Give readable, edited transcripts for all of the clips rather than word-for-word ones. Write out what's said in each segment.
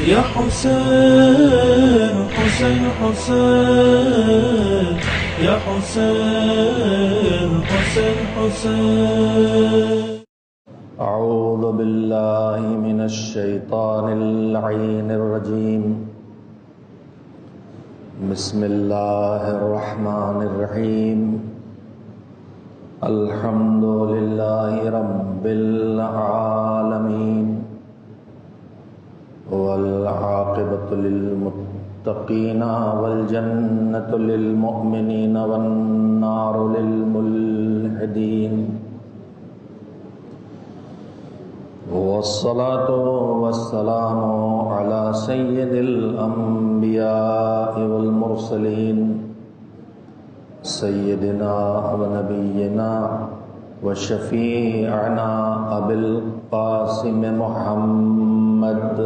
يا حسين حسين حسين يا حسين حسين حسين. أعوذ بالله من الشيطان اللعين الرجيم. بسم الله الرحمن الرحيم. الحمد لله رب العالمين والعاقبة للمتقين والجنة للمؤمنين والنار للملحدين، والصلاة والسلام على سيد الأنبياء والمرسلين سيدنا ونبينا وشفيعنا أبي القاسم محمد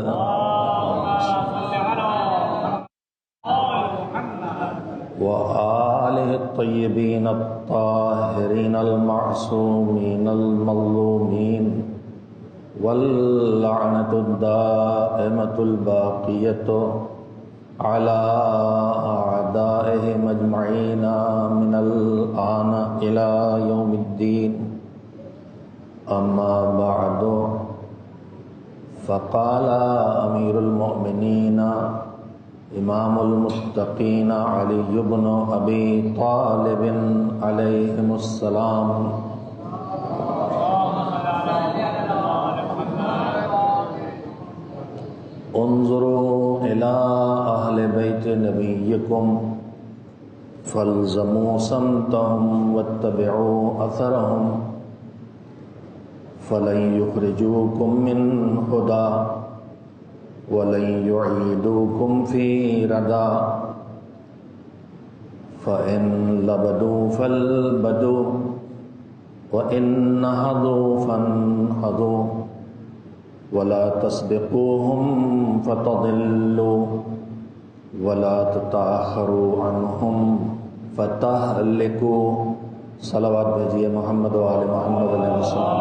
وآله الطيبين الطاهرين المعصومين المظلومين، واللعنة الدائمة الباقية على أعدائهم أجمعين من الآن إلى يوم الدين. أما بعد، فقال أمير المؤمنين إمام المتقين علي بن أبي طالب عليهم السلام: انظروا إلى أهل بيت نبيكم فالزموا سمتهم واتبعوا أثرهم فلن يخرجوكم من هدى ولن يعيدوكم في ردى، فإن لبدوا فالبدوا وإن نهضوا فانهضوا ولا تسبقوهم فتضلوا ولا تتأخروا عنهم فتهلكوا. صلوات بھیجیے محمد و آل محمد علیہ وسلم.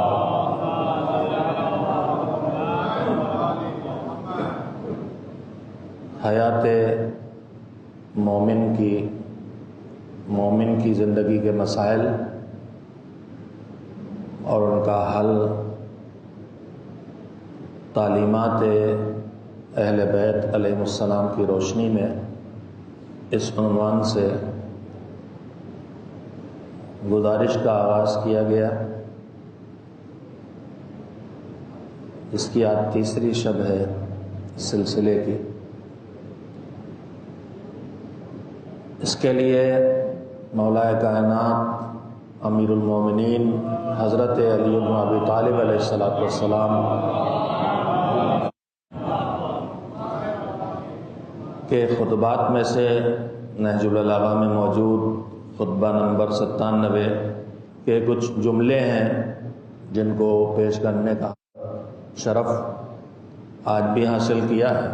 حیات مومن کی زندگی کے مسائل اور ان کا حل تعلیمات اہل بیت علیہ السلام کی روشنی میں اس عنوان سے گزارش کا آغاز کیا گیا. اس کی آج تیسری شب ہے اس سلسلے کی. اس کے لیے مولا کائنات امیر المومنین حضرت علی بن ابی طالب علیہ السلام کے خطبات میں سے نہج البلاغہ میں موجود خطبہ نمبر 97 کے کچھ جملے ہیں جن کو پیش کرنے کا شرف آج بھی حاصل کیا ہے،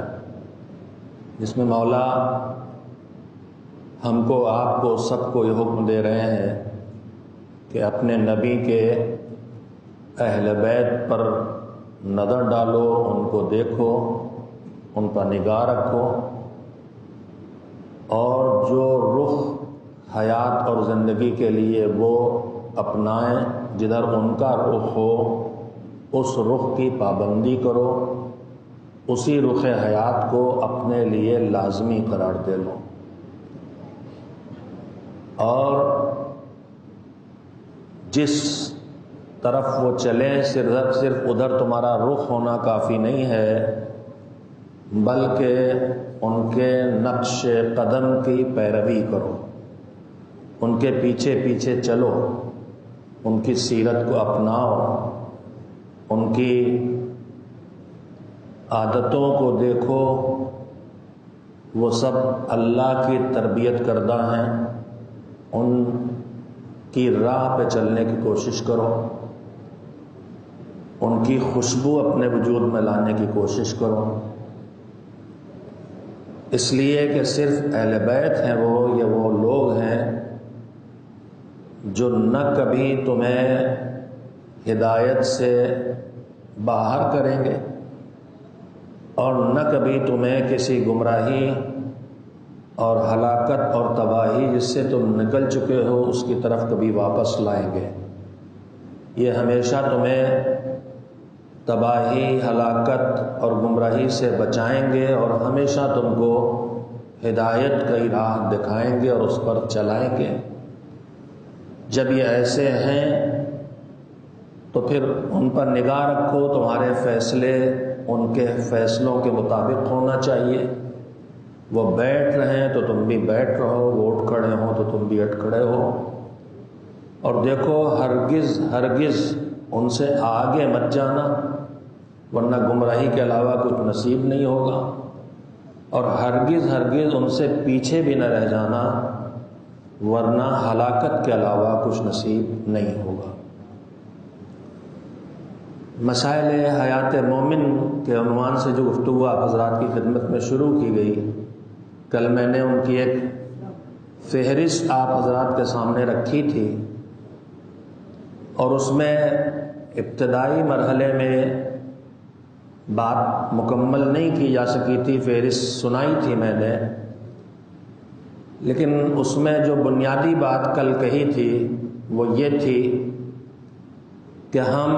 جس میں مولا ہم کو، آپ کو، سب کو یہ حکم دے رہے ہیں کہ اپنے نبی کے اہل بیت پر نظر ڈالو، ان کو دیکھو، ان پر نگاہ رکھو، اور جو رخ حیات اور زندگی کے لیے وہ اپنائیں، جدھر ان کا رخ ہو اس رخ کی پابندی کرو، اسی رخ حیات کو اپنے لیے لازمی قرار دے لو، اور جس طرف وہ چلیں صرف ادھر تمہارا رخ ہونا کافی نہیں ہے، بلکہ ان کے نقش قدم کی پیروی کرو، ان کے پیچھے پیچھے چلو، ان کی سیرت کو اپناؤ، ان کی عادتوں کو دیکھو، وہ سب اللہ کی تربیت کردہ ہیں، ان کی راہ پہ چلنے کی کوشش کرو، ان کی خوشبو اپنے وجود میں لانے کی کوشش کرو. اس لیے کہ صرف اہل بیت ہیں وہ، یہ وہ لوگ ہیں جو نہ کبھی تمہیں ہدایت سے باہر کریں گے اور نہ کبھی تمہیں کسی گمراہی اور ہلاکت اور تباہی جس سے تم نکل چکے ہو اس کی طرف کبھی واپس لائیں گے۔ یہ ہمیشہ تمہیں تباہی، ہلاکت اور گمراہی سے بچائیں گے اور ہمیشہ تم کو ہدایت کی راہ دکھائیں گے اور اس پر چلائیں گے۔ جب یہ ایسے ہیں تو پھر ان پر نگاہ رکھو، تمہارے فیصلے ان کے فیصلوں کے مطابق ہونا چاہیے۔ وہ بیٹھ رہے ہیں تو تم بھی بیٹھ رہو، وہ اٹھ کھڑے ہوں تو تم بھی اٹھ کھڑے ہو، اور دیکھو ہرگز ہرگز ان سے آگے مت جانا، ورنہ گمراہی کے علاوہ کچھ نصیب نہیں ہوگا، اور ہرگز ہرگز ان سے پیچھے بھی نہ رہ جانا، ورنہ ہلاکت کے علاوہ کچھ نصیب نہیں ہوگا۔ مسائل حیات مومن کے عنوان سے جو گفتگو آپ حضرات کی خدمت میں شروع کی گئی، کل میں نے ان کی ایک فہرست آپ حضرات کے سامنے رکھی تھی، اور اس میں ابتدائی مرحلے میں بات مکمل نہیں کی جا سکی تھی، فہرست سنائی تھی میں نے، لیکن اس میں جو بنیادی بات کل کہی تھی وہ یہ تھی کہ ہم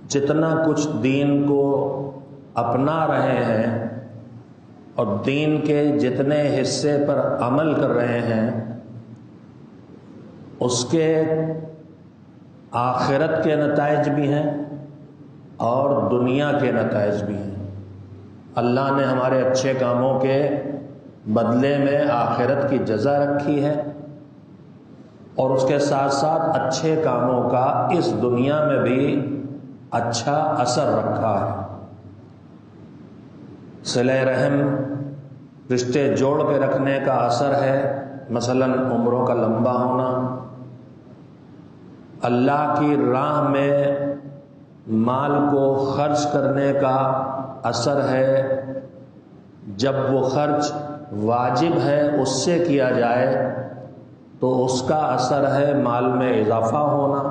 جتنا کچھ دین کو اپنا رہے ہیں اور دین کے جتنے حصے پر عمل کر رہے ہیں، اس کے آخرت کے نتائج بھی ہیں اور دنیا کے نتائج بھی ہیں۔ اللہ نے ہمارے اچھے کاموں کے بدلے میں آخرت کی جزا رکھی ہے، اور اس کے ساتھ ساتھ اچھے کاموں کا اس دنیا میں بھی اچھا اثر رکھا ہے۔ صلہ رحم، رشتے جوڑ کے رکھنے کا اثر ہے، مثلا عمروں کا لمبا ہونا، اللہ کی راہ میں مال کو خرچ کرنے کا اثر ہے، جب وہ خرچ واجب ہے اس سے کیا جائے تو اس کا اثر ہے مال میں اضافہ ہونا،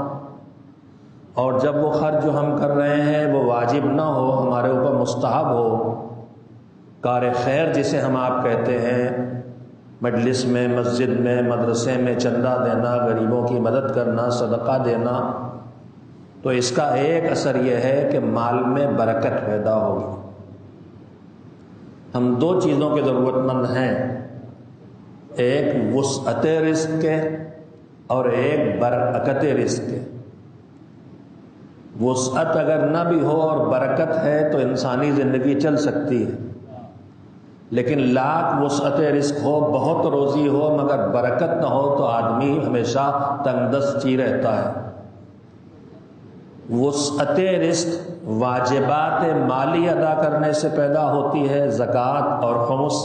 اور جب وہ خرچ جو ہم کر رہے ہیں وہ واجب نہ ہو، ہمارے اوپر مستحب ہو، کار خیر جسے ہم آپ کہتے ہیں، مجلس میں، مسجد میں، مدرسے میں چندہ دینا، غریبوں کی مدد کرنا، صدقہ دینا، تو اس کا ایک اثر یہ ہے کہ مال میں برکت پیدا ہوگی۔ ہم دو چیزوں کے ضرورت مند ہیں، ایک وسعت رزق کے اور ایک برکت رزق کے۔ وسعت اگر نہ بھی ہو اور برکت ہے تو انسانی زندگی چل سکتی ہے، لیکن لاکھ وسعت رزق ہو، بہت روزی ہو، مگر برکت نہ ہو تو آدمی ہمیشہ تنگ دست ہی رہتا ہے۔ وسعت رزق واجبات مالی ادا کرنے سے پیدا ہوتی ہے، زکوٰۃ اور خمس،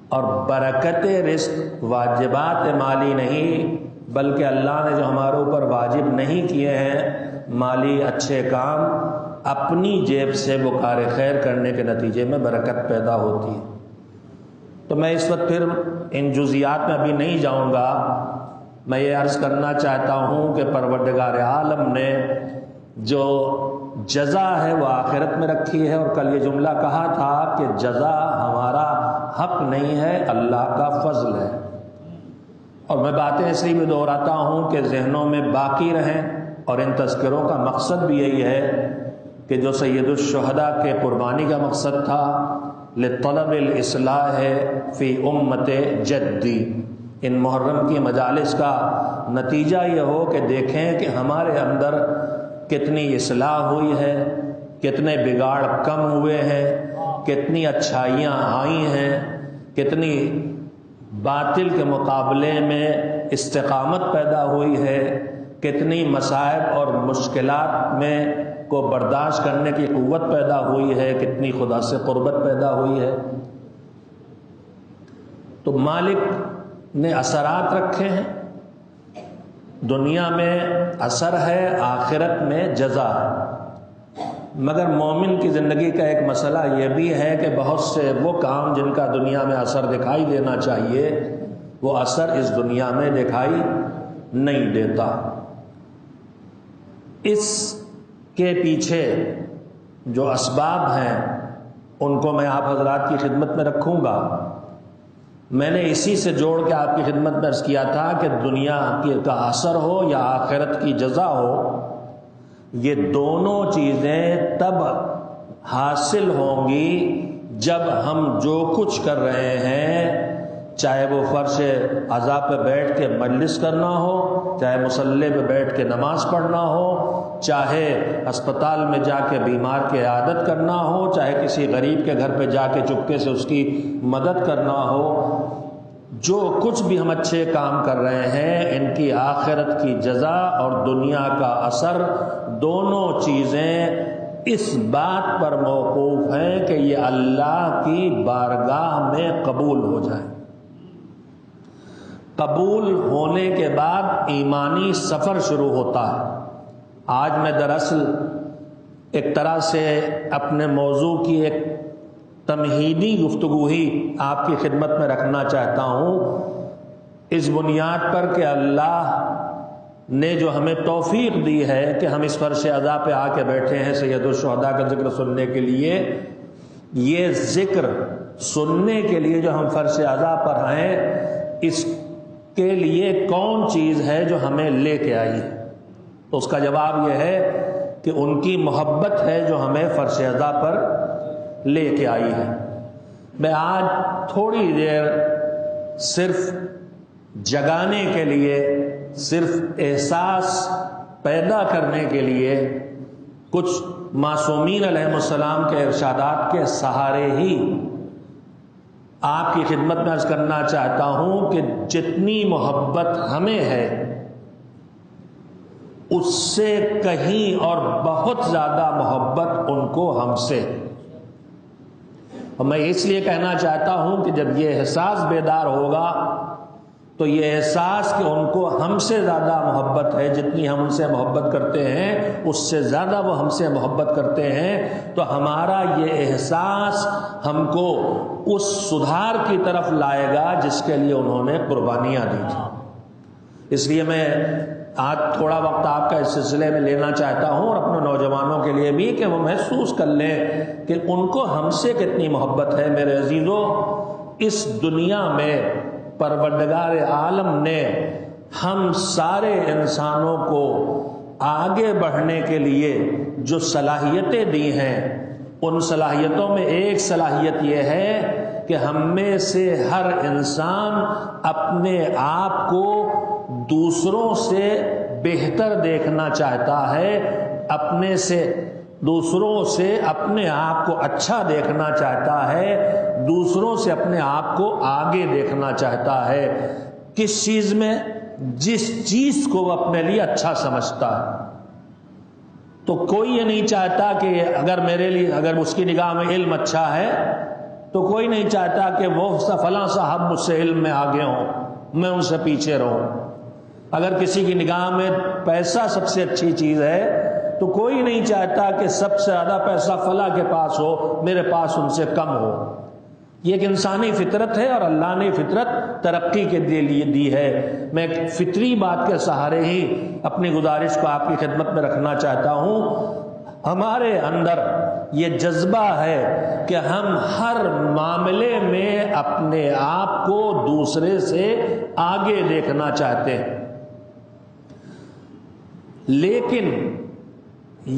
اور برکت رزق واجبات مالی نہیں بلکہ اللہ نے جو ہمارے اوپر واجب نہیں کیے ہیں مالی اچھے کام، اپنی جیب سے وہ کار خیر کرنے کے نتیجے میں برکت پیدا ہوتی ہے۔ تو میں اس وقت پھر ان جزیات میں ابھی نہیں جاؤں گا، میں یہ عرض کرنا چاہتا ہوں کہ پروردگار عالم نے جو جزا ہے وہ آخرت میں رکھی ہے، اور کل یہ جملہ کہا تھا کہ جزا ہمارا حق نہیں ہے، اللہ کا فضل ہے، اور میں باتیں اس لیے بھی دہراتا ہوں کہ ذہنوں میں باقی رہیں، اور ان تذکروں کا مقصد بھی یہی ہے کہ جو سید الشہداء کے قربانی کا مقصد تھا، لطلب الاصلاح فی امت جدی، ان محرم کی مجالس کا نتیجہ یہ ہو کہ دیکھیں کہ ہمارے اندر کتنی اصلاح ہوئی ہے، کتنے بگاڑ کم ہوئے ہیں، کتنی اچھائیاں آئی ہیں، کتنی باطل کے مقابلے میں استقامت پیدا ہوئی ہے، کتنی مصائب اور مشکلات میں کو برداشت کرنے کی قوت پیدا ہوئی ہے، کتنی خدا سے قربت پیدا ہوئی ہے۔ تو مالک نے اثرات رکھے ہیں، دنیا میں اثر ہے، آخرت میں جزا ہے، مگر مومن کی زندگی کا ایک مسئلہ یہ بھی ہے کہ بہت سے وہ کام جن کا دنیا میں اثر دکھائی دینا چاہیے وہ اثر اس دنیا میں دکھائی نہیں دیتا۔ اس کے پیچھے جو اسباب ہیں ان کو میں آپ حضرات کی خدمت میں رکھوں گا۔ میں نے اسی سے جوڑ کے آپ کی خدمت میں عرض کیا تھا کہ دنیا کا اثر ہو یا آخرت کی جزا ہو، یہ دونوں چیزیں تب حاصل ہوں گی جب ہم جو کچھ کر رہے ہیں، چاہے وہ فرش عزا پہ بیٹھ کے مجلس کرنا ہو، چاہے مصلی پہ بیٹھ کے نماز پڑھنا ہو، چاہے اسپتال میں جا کے بیمار کی عیادت کرنا ہو، چاہے کسی غریب کے گھر پہ جا کے چپکے سے اس کی مدد کرنا ہو، جو کچھ بھی ہم اچھے کام کر رہے ہیں ان کی آخرت کی جزا اور دنیا کا اثر دونوں چیزیں اس بات پر موقوف ہیں کہ یہ اللہ کی بارگاہ میں قبول ہو جائے۔ قبول ہونے کے بعد ایمانی سفر شروع ہوتا ہے۔ آج میں دراصل ایک طرح سے اپنے موضوع کی ایک تمہیدی گفتگو ہی آپ کی خدمت میں رکھنا چاہتا ہوں، اس بنیاد پر کہ اللہ نے جو ہمیں توفیق دی ہے کہ ہم اس فرش عزا پہ آ کے بیٹھے ہیں سید الشہداء کا ذکر سننے کے لیے، یہ ذکر سننے کے لیے جو ہم فرش عزا پر ہیں، اس کے لیے کون چیز ہے جو ہمیں لے کے آئی ہے؟ تو اس کا جواب یہ ہے کہ ان کی محبت ہے جو ہمیں فرش عزا پر لے کے آئی ہے۔ میں آج تھوڑی دیر صرف جگانے کے لیے، صرف احساس پیدا کرنے کے لیے کچھ معصومین علیہ السلام کے ارشادات کے سہارے ہی آپ کی خدمت میں عرض کرنا چاہتا ہوں کہ جتنی محبت ہمیں ہے اس سے کہیں اور بہت زیادہ محبت ان کو ہم سے۔ اور میں اس لیے کہنا چاہتا ہوں کہ جب یہ احساس بیدار ہوگا تو یہ احساس کہ ان کو ہم سے زیادہ محبت ہے، جتنی ہم ان سے محبت کرتے ہیں اس سے زیادہ وہ ہم سے محبت کرتے ہیں، تو ہمارا یہ احساس ہم کو اس سدھار کی طرف لائے گا جس کے لیے انہوں نے قربانیاں دی تھیں۔ اس لیے میں آج تھوڑا وقت آپ کا اس سلسلے میں لینا چاہتا ہوں، اور اپنے نوجوانوں کے لیے بھی، کہ وہ محسوس کر لیں کہ ان کو ہم سے کتنی محبت ہے۔ میرے عزیزوں، اس دنیا میں پروردگار عالم نے ہم سارے انسانوں کو آگے بڑھنے کے لیے جو صلاحیتیں دی ہیں، ان صلاحیتوں میں ایک صلاحیت یہ ہے کہ ہم میں سے ہر انسان اپنے آپ کو دوسروں سے بہتر دیکھنا چاہتا ہے، اپنے سے دوسروں سے اپنے آپ کو اچھا دیکھنا چاہتا ہے، دوسروں سے اپنے آپ کو آگے دیکھنا چاہتا ہے۔ کس چیز میں؟ جس چیز کو وہ اپنے لیے اچھا سمجھتا ہے۔ تو کوئی یہ نہیں چاہتا کہ اگر میرے لیے، اگر اس کی نگاہ میں علم اچھا ہے تو کوئی نہیں چاہتا کہ وہ فلاں صاحب مجھ سے علم میں آگے ہوں، میں ان سے پیچھے رہوں۔ اگر کسی کی نگاہ میں پیسہ سب سے اچھی چیز ہے تو کوئی نہیں چاہتا کہ سب سے زیادہ پیسہ فلاں کے پاس ہو، میرے پاس ان سے کم ہو۔ یہ ایک انسانی فطرت ہے، اور اللہ نے فطرت ترقی کے لیے دی ہے۔ میں ایک فطری بات کے سہارے ہی اپنی گزارش کو آپ کی خدمت میں رکھنا چاہتا ہوں۔ ہمارے اندر یہ جذبہ ہے کہ ہم ہر معاملے میں اپنے آپ کو دوسرے سے آگے دیکھنا چاہتے ہیں، لیکن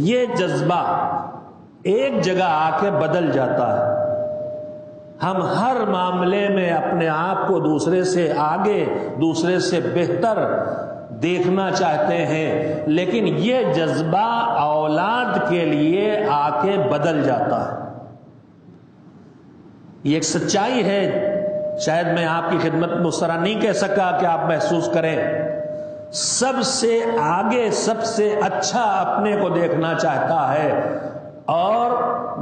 یہ جذبہ ایک جگہ آ کے بدل جاتا ہے۔ ہم ہر معاملے میں اپنے آپ کو دوسرے سے آگے، دوسرے سے بہتر دیکھنا چاہتے ہیں، لیکن یہ جذبہ اولاد کے لیے آ کے بدل جاتا ہے۔ یہ ایک سچائی ہے، شاید میں آپ کی خدمت میں اس طرح نہیں کہہ سکا کہ آپ محسوس کریں۔ سب سے آگے، سب سے اچھا اپنے کو دیکھنا چاہتا ہے، اور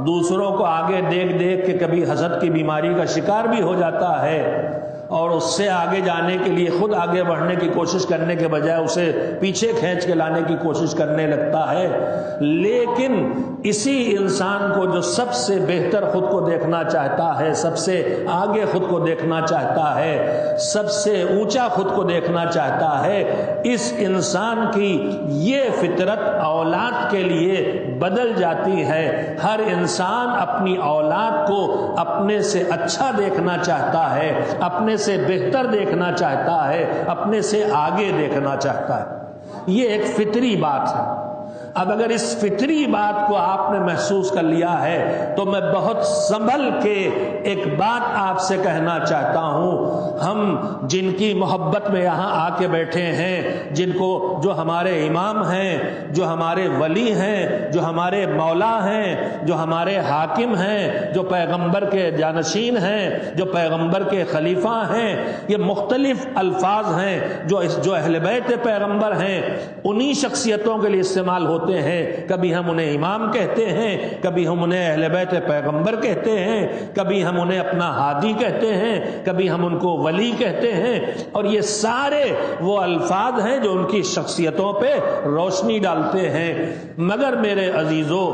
دوسروں کو آگے دیکھ دیکھ کے کبھی حسد کی بیماری کا شکار بھی ہو جاتا ہے، اور اس سے آگے جانے کے لیے خود آگے بڑھنے کی کوشش کرنے کے بجائے اسے پیچھے کھینچ کے لانے کی کوشش کرنے لگتا ہے۔ لیکن اسی انسان کو جو سب سے بہتر خود کو دیکھنا چاہتا ہے، سب سے آگے خود کو دیکھنا چاہتا ہے، سب سے اونچا خود کو دیکھنا چاہتا ہے، اس انسان کی یہ فطرت اولاد کے لیے بدل جاتی ہے۔ ہر انسان اپنی اولاد کو اپنے سے اچھا دیکھنا چاہتا ہے، اپنے سے بہتر دیکھنا چاہتا ہے، اپنے سے آگے دیکھنا چاہتا ہے۔ یہ ایک فطری بات ہے۔ اب اگر اس فطری بات کو آپ نے محسوس کر لیا ہے تو میں بہت سنبھل کے ایک بات آپ سے کہنا چاہتا ہوں۔ ہم جن کی محبت میں یہاں آ کے بیٹھے ہیں، جن کو جو ہمارے امام ہیں، جو ہمارے ولی ہیں، جو ہمارے مولا ہیں، جو ہمارے حاکم ہیں، جو پیغمبر کے جانشین ہیں، جو پیغمبر کے خلیفہ ہیں، یہ مختلف الفاظ ہیں جو اہل بیت پیغمبر ہیں، انہی شخصیتوں کے لیے استعمال ہوتے ہیں۔ کبھی ہم انہیں امام کہتے ہیں، کبھی ہم انہیں اہل بیت پیغمبر کہتے ہیں، کبھی ہم انہیں اپنا ہادی کہتے ہیں، کبھی ہم ان کو ولی کہتے ہیں، اور یہ سارے وہ الفاظ ہیں جو ان کی شخصیتوں پہ روشنی ڈالتے ہیں۔ مگر میرے عزیزو،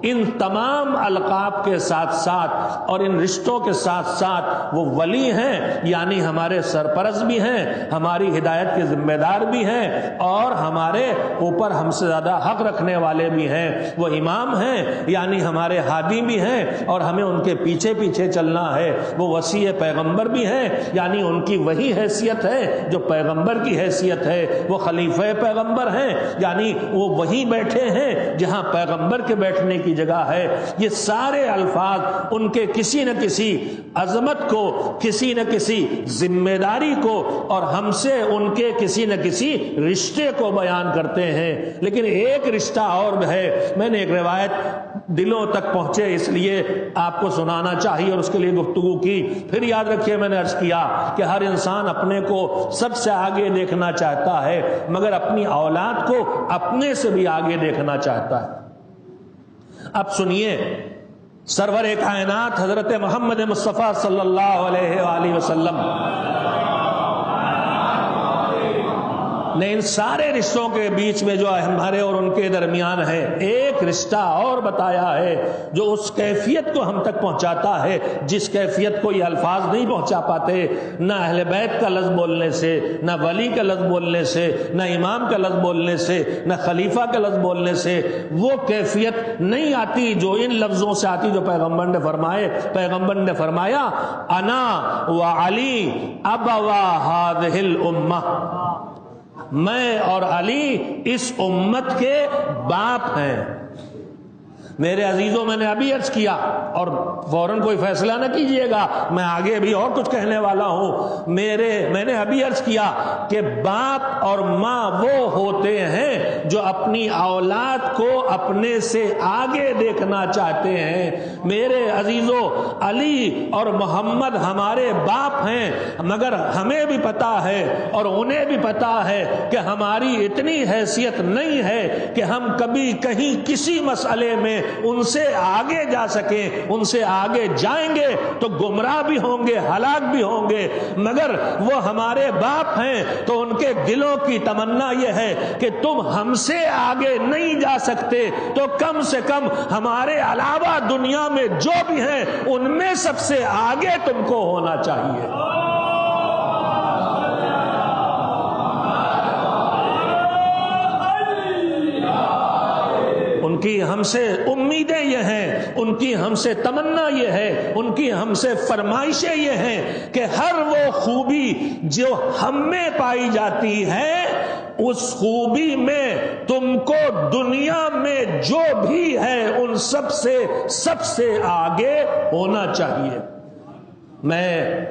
ان تمام القاب کے ساتھ ساتھ اور ان رشتوں کے ساتھ ساتھ وہ ولی ہیں، یعنی ہمارے سرپرست بھی ہیں، ہماری ہدایت کے ذمہ دار بھی ہیں، اور ہمارے اوپر ہم سے زیادہ حق رکھنے والے بھی ہیں۔ وہ امام ہیں، یعنی ہمارے ہادی بھی ہیں اور ہمیں ان کے پیچھے پیچھے چلنا ہے۔ وہ وصی پیغمبر بھی ہیں، یعنی ان کی وہی حیثیت ہے جو پیغمبر کی حیثیت ہے۔ وہ خلیفہ پیغمبر ہیں، یعنی وہ وہیں بیٹھے ہیں جہاں پیغمبر کے بیٹھنے کی جگہ ہے۔ یہ سارے الفاظ ان کے کسی نہ کسی عظمت کو، کسی نہ کسی ذمہ داری کو، اور ہم سے ان کے کسی نہ کسی رشتے کو بیان کرتے ہیں۔ لیکن ایک رشتہ اور ہے، میں نے ایک روایت دلوں تک پہنچے اس لیے آپ کو سنانا چاہیے اور اس کے لیے گفتگو کی۔ پھر یاد رکھیے، میں نے عرض کیا کہ ہر انسان اپنے کو سب سے آگے دیکھنا چاہتا ہے، مگر اپنی اولاد کو اپنے سے بھی آگے دیکھنا چاہتا ہے۔ اب سنیے، سرور کائنات حضرت محمد مصطفیٰ صلی اللہ علیہ وآلہ وسلم نے ان سارے رشتوں کے بیچ میں جو ہمارے اور ان کے درمیان ہے، ایک رشتہ اور بتایا ہے جو اس کیفیت کو ہم تک پہنچاتا ہے جس کیفیت کو یہ الفاظ نہیں پہنچا پاتے، نہ اہل بیت کا لفظ بولنے سے، نہ ولی کا لفظ بولنے سے، نہ امام کا لفظ بولنے سے، نہ خلیفہ کا لفظ بولنے سے۔ وہ کیفیت نہیں آتی جو ان لفظوں سے آتی جو پیغمبر نے فرمائے۔ پیغمبر نے فرمایا، انا و علی ابوا هذه الامہ، میں اور علی اس امت کے باپ ہیں۔ میرے عزیزوں، میں نے ابھی عرض کیا، اور فوراً کوئی فیصلہ نہ کیجئے گا، میں آگے بھی اور کچھ کہنے والا ہوں۔ میں نے ابھی عرض کیا کہ باپ اور ماں وہ ہوتے ہیں جو اپنی اولاد کو اپنے سے آگے دیکھنا چاہتے ہیں۔ میرے عزیزوں، علی اور محمد ہمارے باپ ہیں، مگر ہمیں بھی پتا ہے اور انہیں بھی پتا ہے کہ ہماری اتنی حیثیت نہیں ہے کہ ہم کبھی کہیں کسی مسئلے میں ان سے آگے جا سکیں۔ ان سے آگے جائیں گے تو گمراہ بھی ہوں گے، ہلاک بھی ہوں گے، مگر وہ ہمارے باپ ہیں تو ان کے دلوں کی تمنا یہ ہے کہ تم ہم سے آگے نہیں جا سکتے تو کم سے کم ہمارے علاوہ دنیا میں جو بھی ہیں ان میں سب سے آگے تم کو ہونا چاہیے۔ ان کی ہم سے امیدیں یہ ہیں، ان کی ہم سے تمنا یہ ہے، ان کی ہم سے فرمائشیں یہ ہیں کہ ہر وہ خوبی جو ہم میں پائی جاتی ہے، اس خوبی میں تم کو دنیا میں جو بھی ہے ان سب سے آگے ہونا چاہیے۔ میں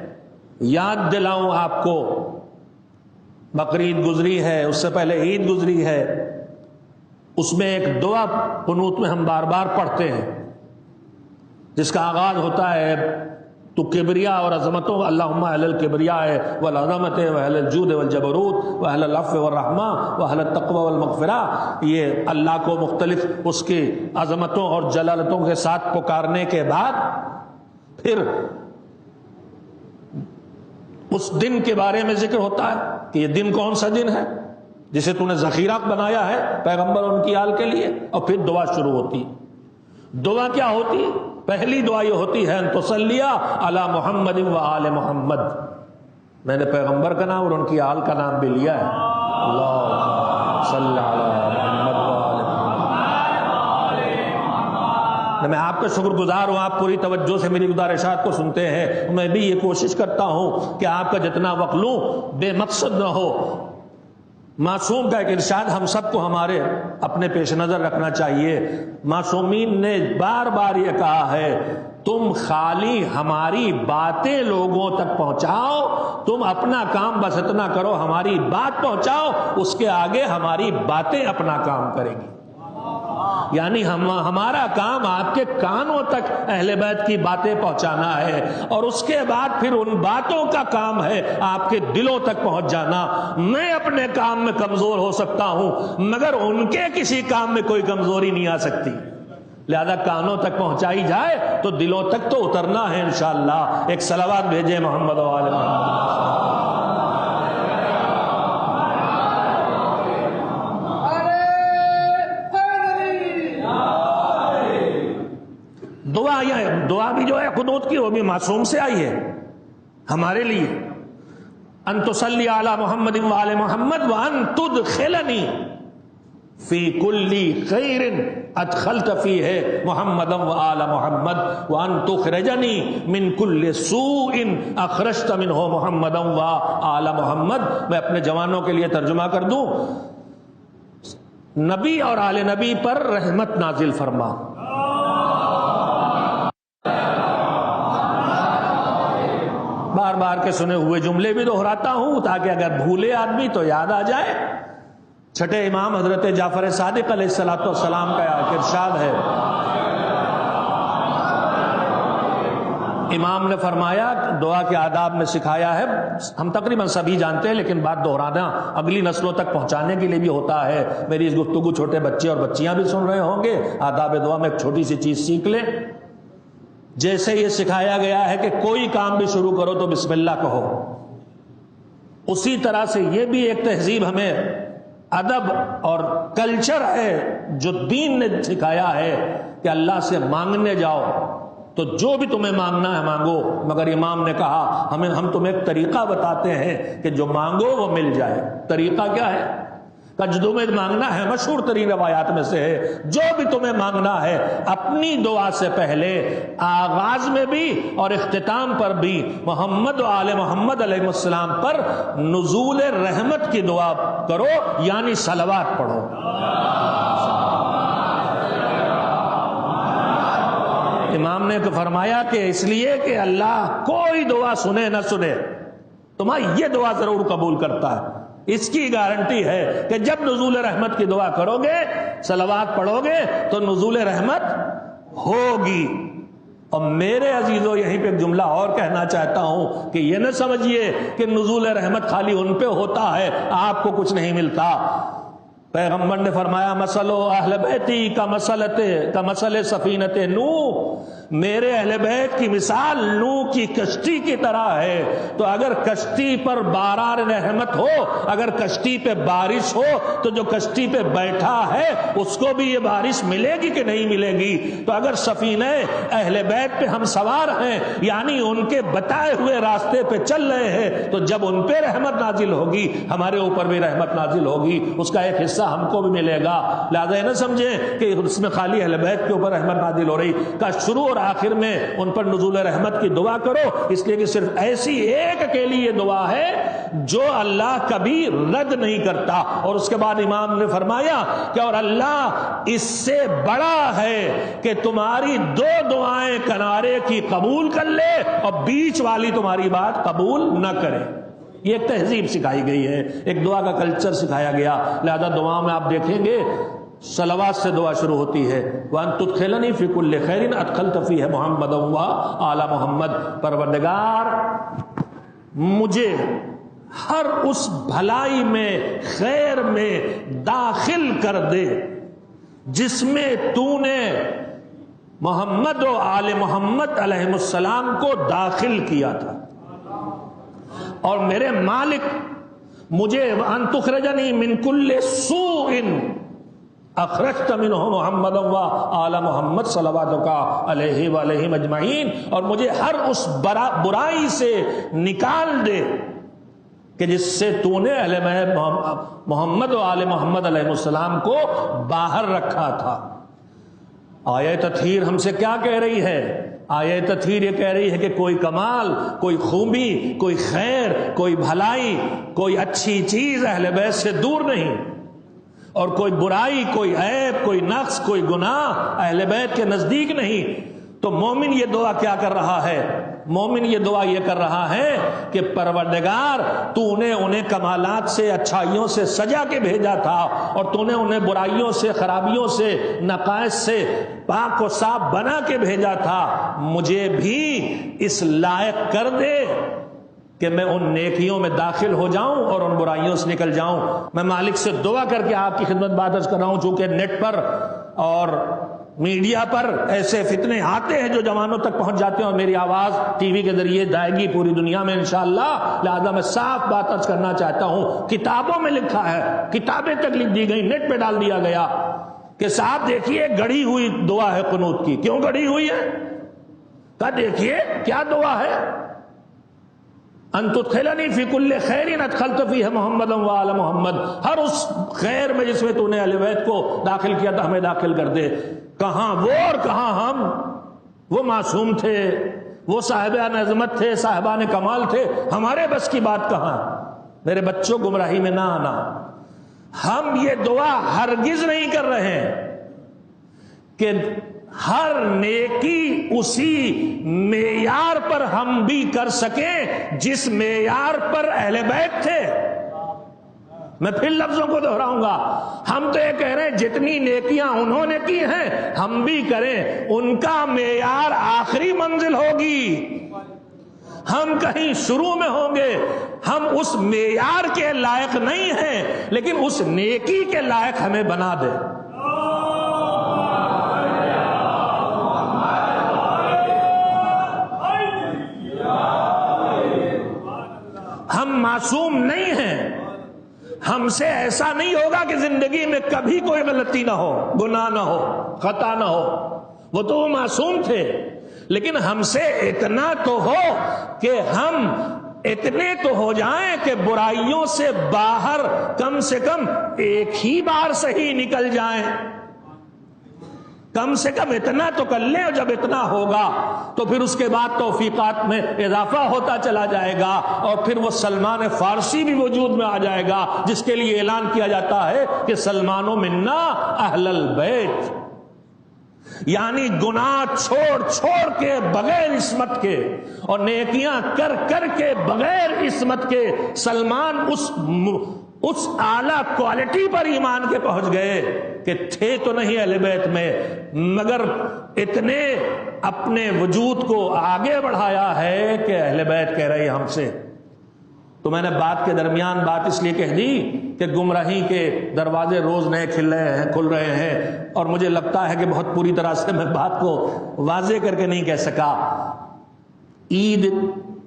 یاد دلاؤں آپ کو، بقرعید گزری ہے، اس سے پہلے عید گزری ہے، اس میں ایک دعا قنوت میں ہم بار بار پڑھتے ہیں جس کا آغاز ہوتا ہے تو کبریا اور عظمتوں، اللہم اہل الکبریاء والعظمت واہل الجود والجبروت واہل العفو والرحمہ واہل التقوی والمغفرہ۔ یہ اللہ کو مختلف اس کی عظمتوں اور جلالتوں کے ساتھ پکارنے کے بعد پھر اس دن کے بارے میں ذکر ہوتا ہے کہ یہ دن کون سا دن ہے جسے تو نے ذخیرہ بنایا ہے پیغمبر ان کی آل کے لیے، اور پھر دعا شروع ہوتی۔ دعا کیا ہوتی؟ پہلی دعا یہ ہوتی ہے ان تصلیہ علی محمد و آل محمد۔ میں نے پیغمبر کا نام اور ان کی آل کا نام بھی لیا ہے، اللہ صلی علی محمد و آل محمد۔ میں آپ کا شکر گزار ہوں، آپ پوری توجہ سے میری گزارشات کو سنتے ہیں۔ میں بھی یہ کوشش کرتا ہوں کہ آپ کا جتنا وقت لوں بے مقصد نہ ہو۔ معصوم کا ایک ارشاد ہم سب کو ہمارے اپنے پیش نظر رکھنا چاہیے۔ معصومین نے بار بار یہ کہا ہے تم خالی ہماری باتیں لوگوں تک پہنچاؤ، تم اپنا کام بس اتنا کرو، ہماری بات پہنچاؤ، اس کے آگے ہماری باتیں اپنا کام کریں گی۔ یعنی ہمارا کام آپ کے کانوں تک اہل بیت کی باتیں پہنچانا ہے، اور اس کے بعد پھر ان باتوں کا کام ہے آپ کے دلوں تک پہنچ جانا۔ میں اپنے کام میں کمزور ہو سکتا ہوں مگر ان کے کسی کام میں کوئی کمزوری نہیں آ سکتی، لہذا کانوں تک پہنچائی جائے تو دلوں تک تو اترنا ہے انشاءاللہ۔ ایک صلوات بھیجے محمد و آل محمد۔ دعا بھی جو ہے قنوت کی وہ بھی معصوم سے آئی ہے ہمارے لیے، ان تصلی علی محمد وآل محمد وان تدخلنی فی کل خیر ادخلت فیہ محمد وآل محمد وان تخرجنی من کل سوء اخرجت منہ محمد وآل محمد۔ میں اپنے جوانوں کے لیے ترجمہ کر دوں، نبی اور آل نبی پر رحمت نازل فرما۔ بار بار کے سنے ہوئے جملے بھی دہراتا ہوں تاکہ اگر بھولے آدمی تو یاد آ جائے۔ چھٹے امام حضرت جعفر صادق علیہ السلام کا ارشاد ہے، امام نے فرمایا، دعا کے آداب میں سکھایا ہے، ہم تقریباً سبھی جانتے ہیں لیکن بات دہرانا اگلی نسلوں تک پہنچانے کے لیے بھی ہوتا ہے۔ میری اس گفتگو چھوٹے بچے اور بچیاں بھی سن رہے ہوں گے، آداب دعا میں ایک چھوٹی سی چیز سیکھ لیں۔ جیسے یہ سکھایا گیا ہے کہ کوئی کام بھی شروع کرو تو بسم اللہ کہو، اسی طرح سے یہ بھی ایک تہذیب ہمیں ادب اور کلچر ہے جو دین نے سکھایا ہے کہ اللہ سے مانگنے جاؤ تو جو بھی تمہیں مانگنا ہے مانگو، مگر امام نے کہا ہم تمہیں ایک طریقہ بتاتے ہیں کہ جو مانگو وہ مل جائے۔ طریقہ کیا ہے؟ کجدو میں مانگنا ہے، مشہور ترین روایات میں سے ہے۔ جو بھی تمہیں مانگنا ہے اپنی دعا سے پہلے آغاز میں بھی اور اختتام پر بھی محمد و آل محمد علیہ السلام پر نزول رحمت کی دعا کرو، یعنی صلوات پڑھو۔ امام نے تو فرمایا کہ اس لیے کہ اللہ کوئی دعا سنے نہ سنے تمہاری یہ دعا ضرور قبول کرتا ہے۔ اس کی گارنٹی ہے کہ جب نزول رحمت کی دعا کرو گے، صلوات پڑھو گے تو نزول رحمت ہوگی۔ اور میرے عزیزو یہیں پہ ایک جملہ اور کہنا چاہتا ہوں کہ یہ نہ سمجھیے کہ نزول رحمت خالی ان پہ ہوتا ہے، آپ کو کچھ نہیں ملتا۔ پیغمبر نے فرمایا مثل اہل بیتی کا مثل سفینت نوح، میرے اہل بیت کی مثال نوح کی کشتی کی طرح ہے۔ تو اگر کشتی پر باران رحمت ہو، اگر کشتی پہ بارش ہو تو جو کشتی پہ بیٹھا ہے اس کو بھی یہ بارش ملے گی کہ نہیں ملے گی؟ تو اگر سفینہ اہل بیت پہ ہم سوار ہیں، یعنی ان کے بتائے ہوئے راستے پہ چل رہے ہیں، تو جب ان پہ رحمت نازل ہوگی ہمارے اوپر بھی رحمت نازل ہوگی، اس کا ایک حصہ ہم کو بھی ملے گا۔ لہذا یہ نہ سمجھیں کہ اس میں خالی اہل بیت کے اوپر رحمت نازل ہو رہی، کا شروع اور آخر میں ان پر نزول رحمت کی دعا کرو، اس لیے کہ صرف ایسی ایک اکیلی یہ دعا ہے جو اللہ کبھی رد نہیں کرتا۔ اور اس کے بعد امام نے فرمایا کہ اور اللہ اس سے بڑا ہے کہ تمہاری دو دعائیں کنارے کی قبول کر لے اور بیچ والی تمہاری بات قبول نہ کرے۔ یہ ایک تہذیب سکھائی گئی ہے، ایک دعا کا کلچر سکھایا گیا۔ لہذا دعا میں آپ دیکھیں گے صلوات سے دعا شروع ہوتی ہے، وَأَن تُدْخِلَنِي فِي كُلِّ خَيْرٍ أَدْخَلْتَ فِيهِ مُحَمَّدًا وَآلَ محمد۔ پروردگار مجھے ہر اس بھلائی میں، خیر میں داخل کر دے جس میں تو نے محمد و آل محمد علیہ السلام کو داخل کیا تھا، اور میرے مالک مجھے ان تخرجنی من کل سوء اخرجت منہ محمد و آل محمد صلواتک علیہ وآلہ اجمعین، اور مجھے ہر اس برائی سے نکال دے کہ جس سے تو نے اہل محمد و آل محمد علیہ السلام کو باہر رکھا تھا۔ آیت تطہیر ہم سے کیا کہہ رہی ہے؟ آیت تطہیر یہ کہہ رہی ہے کہ کوئی کمال، کوئی خوبی، کوئی خیر، کوئی بھلائی، کوئی اچھی چیز اہل بیت سے دور نہیں، اور کوئی برائی، کوئی عیب، کوئی نقص، کوئی گناہ اہل بیت کے نزدیک نہیں۔ تو مومن یہ دعا کیا کر رہا ہے؟ مومن یہ دعا یہ کر رہا ہے کہ پروردگار تو نے انہیں کمالات سے، اچھائیوں سے سجا کے بھیجا تھا، اور تو نے انہیں برائیوں سے، خرابیوں سے، نقائص سے پاک و صاف بنا کے بھیجا تھا، مجھے بھی اس لائق کر دے کہ میں ان نیکیوں میں داخل ہو جاؤں اور ان برائیوں سے نکل جاؤں۔ میں مالک سے دعا کر کے آپ کی خدمت بات عرض کر رہا ہوں، چونکہ نیٹ پر اور میڈیا پر ایسے فتنے آتے ہیں جو جوانوں تک پہنچ جاتے ہیں، اور میری آواز ٹی وی کے ذریعے جائے گی پوری دنیا میں انشاءاللہ، لہذا میں صاف بات عرض کرنا چاہتا ہوں، کتابوں میں لکھا ہے، کتابیں تک لکھ دی گئی، نیٹ پہ ڈال دیا گیا کہ صاحب دیکھیے گڑھی ہوئی دعا ہے قنوت کی۔ کیوں گڑھی ہوئی ہے؟ کہا دیکھیے کیا دعا ہے، ان تدخلنی فی کل خیر ادخلت فیہ محمد و آل محمد، ہر اس خیر میں جس میں تو نے اہل بیت کو داخل کیا تھا ہمیں داخل کر دے۔ کہاں وہ اور کہاں ہم؟ وہ معصوم تھے، وہ صاحبان عظمت تھے، صاحبان کمال تھے، ہمارے بس کی بات کہاں؟ میرے بچوں گمراہی میں نہ آنا۔ ہم یہ دعا ہرگز نہیں کر رہے ہیں کہ ہر نیکی اسی معیار پر ہم بھی کر سکیں جس معیار پر اہل بیت تھے۔ میں پھر لفظوں کو دہراؤں گا، ہم تو یہ کہہ رہے ہیں جتنی نیکیاں انہوں نے کی ہیں ہم بھی کریں، ان کا معیار آخری منزل ہوگی، ہم کہیں شروع میں ہوں گے۔ ہم اس معیار کے لائق نہیں ہیں، لیکن اس نیکی کے لائق ہمیں بنا دے۔ ہم معصوم نہیں ہیں، ہم سے ایسا نہیں ہوگا کہ زندگی میں کبھی کوئی غلطی نہ ہو، گناہ نہ ہو، خطا نہ ہو، وہ تو وہ معصوم تھے، لیکن ہم سے اتنا تو ہو کہ ہم اتنے تو ہو جائیں کہ برائیوں سے باہر کم سے کم ایک ہی بار صحیح نکل جائیں، کم سے کم اتنا تو کر لیں، اور جب اتنا ہوگا تو پھر اس کے بعد توفیقات میں اضافہ ہوتا چلا جائے گا، اور پھر وہ سلمان فارسی بھی وجود میں آ جائے گا جس کے لیے اعلان کیا جاتا ہے کہ سلمانو منا اہل البیت، یعنی گناہ چھوڑ چھوڑ کے بغیر عصمت کے اور نیکیاں کر کر کے بغیر عصمت کے سلمان اس اعلیٰ کوالٹی پر ایمان کے پہنچ گئے کہ تھے تو نہیں اہل بیت میں، مگر اتنے اپنے وجود کو آگے بڑھایا ہے کہ اہل بیت کہہ رہے ہیں ہم سے۔ تو میں نے بات کے درمیان بات اس لیے کہہ دی کہ گمراہی کے دروازے روز نئے کھل رہے ہیں، اور مجھے لگتا ہے کہ بہت پوری طرح سے میں بات کو واضح کر کے نہیں کہہ سکا۔ عید،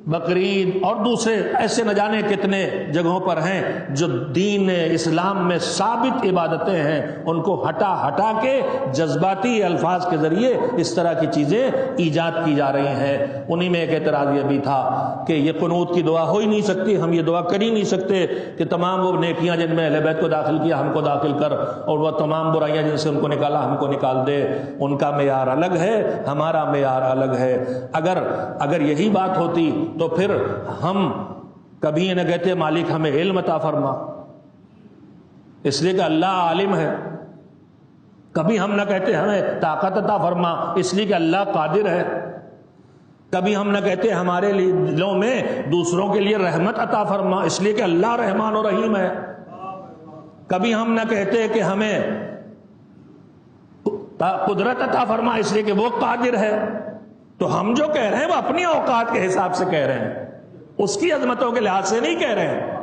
بقرعید اور دوسرے ایسے نہ جانے کتنے جگہوں پر ہیں جو دین اسلام میں ثابت عبادتیں ہیں، ان کو ہٹا ہٹا کے جذباتی الفاظ کے ذریعے اس طرح کی چیزیں ایجاد کی جا رہی ہیں۔ انہی میں ایک اعتراض یہ بھی تھا کہ یہ قنوت کی دعا ہو ہی نہیں سکتی، ہم یہ دعا کر ہی نہیں سکتے کہ تمام وہ نیکیاں جن میں اہل بیت کو داخل کیا ہم کو داخل کر، اور وہ تمام برائیاں جن سے ان کو نکالا ہم کو نکال دے۔ ان کا معیار الگ ہے، ہمارا معیار الگ ہے۔ اگر یہی بات ہوتی تو پھر ہم کبھی یہ نہ کہتے مالک ہمیں علم عطا فرما، اس لیے کہ اللہ عالم ہے، کبھی ہم نہ کہتے ہمیں طاقت عطا فرما اس لیے کہ اللہ قادر ہے، کبھی ہم نہ کہتے ہمارے دلوں میں دوسروں کے لیے رحمت عطا فرما اس لیے کہ اللہ رحمان و رحیم ہے، کبھی ہم نہ کہتے کہ ہمیں قدرت عطا فرما اس لیے کہ وہ قادر ہے۔ تو ہم جو کہہ رہے ہیں وہ اپنی اوقات کے حساب سے کہہ رہے ہیں، اس کی عظمتوں کے لحاظ سے نہیں کہہ رہے ہیں۔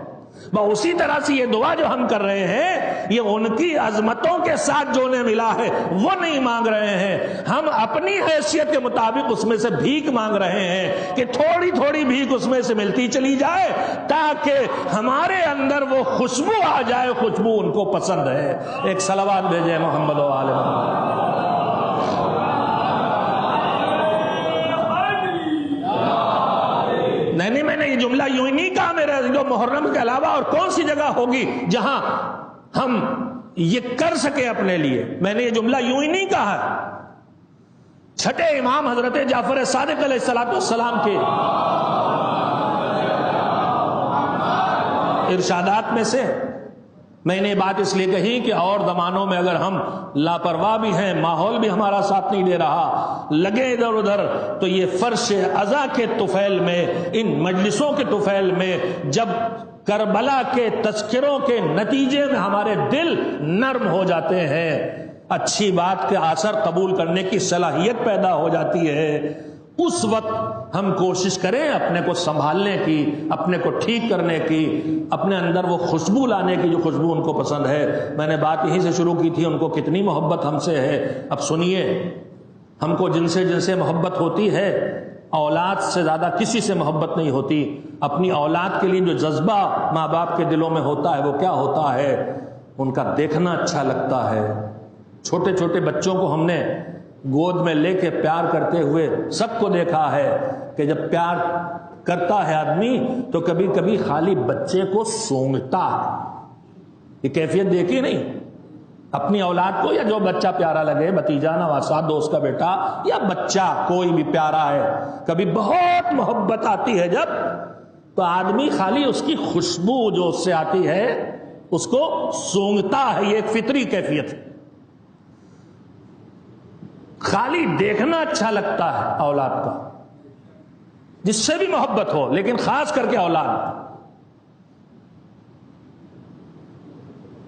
اسی طرح سے یہ دعا جو ہم کر رہے ہیں یہ ان کی عظمتوں کے ساتھ جو انہیں ملا ہے وہ نہیں مانگ رہے ہیں، ہم اپنی حیثیت کے مطابق اس میں سے بھیک مانگ رہے ہیں کہ تھوڑی تھوڑی بھیک اس میں سے ملتی چلی جائے تاکہ ہمارے اندر وہ خوشبو آ جائے، خوشبو ان کو پسند ہے۔ ایک صلوات بھیجیں محمد و آل محمد۔ نہیں، میں نے یہ جملہ یوں ہی نہیں کہا، میرے جو محرم کے علاوہ اور کون سی جگہ ہوگی جہاں ہم یہ کر سکے اپنے لیے، میں نے یہ جملہ یوں ہی نہیں کہا، چھٹے امام حضرت جعفر صادق علیہ السلام کے ارشادات میں سے میں نے بات اس لیے کہی کہ اور زمانوں میں اگر ہم لاپرواہ بھی ہیں، ماحول بھی ہمارا ساتھ نہیں دے رہا، لگے ادھر ادھر، تو یہ فرش عزا کے طفیل میں، ان مجلسوں کے طفیل میں، جب کربلا کے تذکروں کے نتیجے میں ہمارے دل نرم ہو جاتے ہیں، اچھی بات کے اثر قبول کرنے کی صلاحیت پیدا ہو جاتی ہے، اس وقت ہم کوشش کریں اپنے کو سنبھالنے کی، اپنے کو ٹھیک کرنے کی، اپنے اندر وہ خوشبو لانے کی جو خوشبو ان کو پسند ہے۔ میں نے بات یہیں سے شروع کی تھی، ان کو کتنی محبت ہم سے ہے۔ اب سنیے، ہم کو جن سے محبت ہوتی ہے، اولاد سے زیادہ کسی سے محبت نہیں ہوتی۔ اپنی اولاد کے لیے جو جذبہ ماں باپ کے دلوں میں ہوتا ہے وہ کیا ہوتا ہے؟ ان کا دیکھنا اچھا لگتا ہے۔ چھوٹے چھوٹے بچوں کو ہم نے گود میں لے کے پیار کرتے ہوئے سب کو دیکھا ہے کہ جب پیار کرتا ہے آدمی تو کبھی کبھی خالی بچے کو سونگتا ہے۔ یہ کیفیت دیکھی نہیں؟ اپنی اولاد کو یا جو بچہ پیارا لگے، بھتیجا، نواسا، دوست کا بیٹا یا بچہ کوئی بھی پیارا ہے، کبھی بہت محبت آتی ہے جب، تو آدمی خالی اس کی خوشبو جو اس سے آتی ہے اس کو سونگتا ہے۔ یہ ایک فطری کیفیت ہے۔ خالی دیکھنا اچھا لگتا ہے اولاد کا، جس سے بھی محبت ہو، لیکن خاص کر کے اولاد۔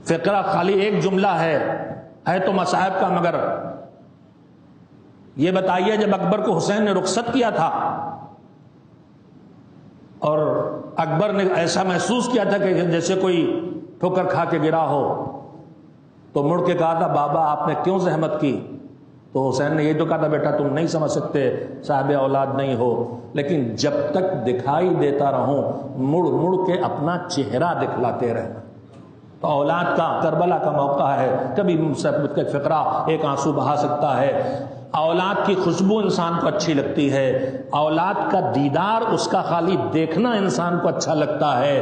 فقرہ خالی ایک جملہ ہے تو مصائب کا، مگر یہ بتائیے جب اکبر کو حسین نے رخصت کیا تھا اور اکبر نے ایسا محسوس کیا تھا کہ جیسے کوئی ٹھوکر کھا کے گرا ہو، تو مڑ کے کہا تھا بابا آپ نے کیوں زحمت کی؟ تو حسین نے یہ تو کہا تھا بیٹا تم نہیں سمجھ سکتے، صاحب اولاد نہیں ہو، لیکن جب تک دکھائی دیتا رہوں مڑ مڑ کے اپنا چہرہ دکھلاتے رہنا۔ تو اولاد کا کربلا کا موقع ہے، کبھی مثبت کا فقرہ ایک آنسو بہا سکتا ہے۔ اولاد کی خوشبو انسان کو اچھی لگتی ہے، اولاد کا دیدار، اس کا خالی دیکھنا انسان کو اچھا لگتا ہے،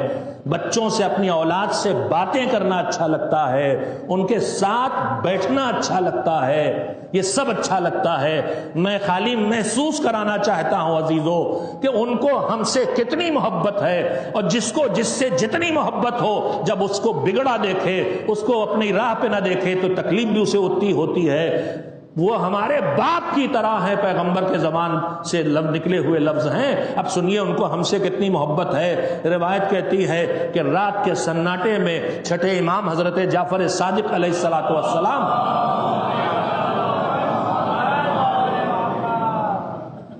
بچوں سے، اپنی اولاد سے باتیں کرنا اچھا لگتا ہے، ان کے ساتھ بیٹھنا اچھا لگتا ہے، یہ سب اچھا لگتا ہے۔ میں خالی محسوس کرانا چاہتا ہوں عزیزو کہ ان کو ہم سے کتنی محبت ہے، اور جس سے جتنی محبت ہو، جب اس کو بگڑا دیکھے، اس کو اپنی راہ پہ نہ دیکھے تو تکلیف بھی اسے اتنی ہوتی ہے۔ وہ ہمارے باپ کی طرح ہے، پیغمبر کے زبان سے نکلے ہوئے لفظ ہیں۔ اب سنیے ان کو ہم سے کتنی محبت ہے۔ روایت کہتی ہے کہ رات کے سناٹے میں چھٹے امام حضرت جعفر صادق علیہ السلام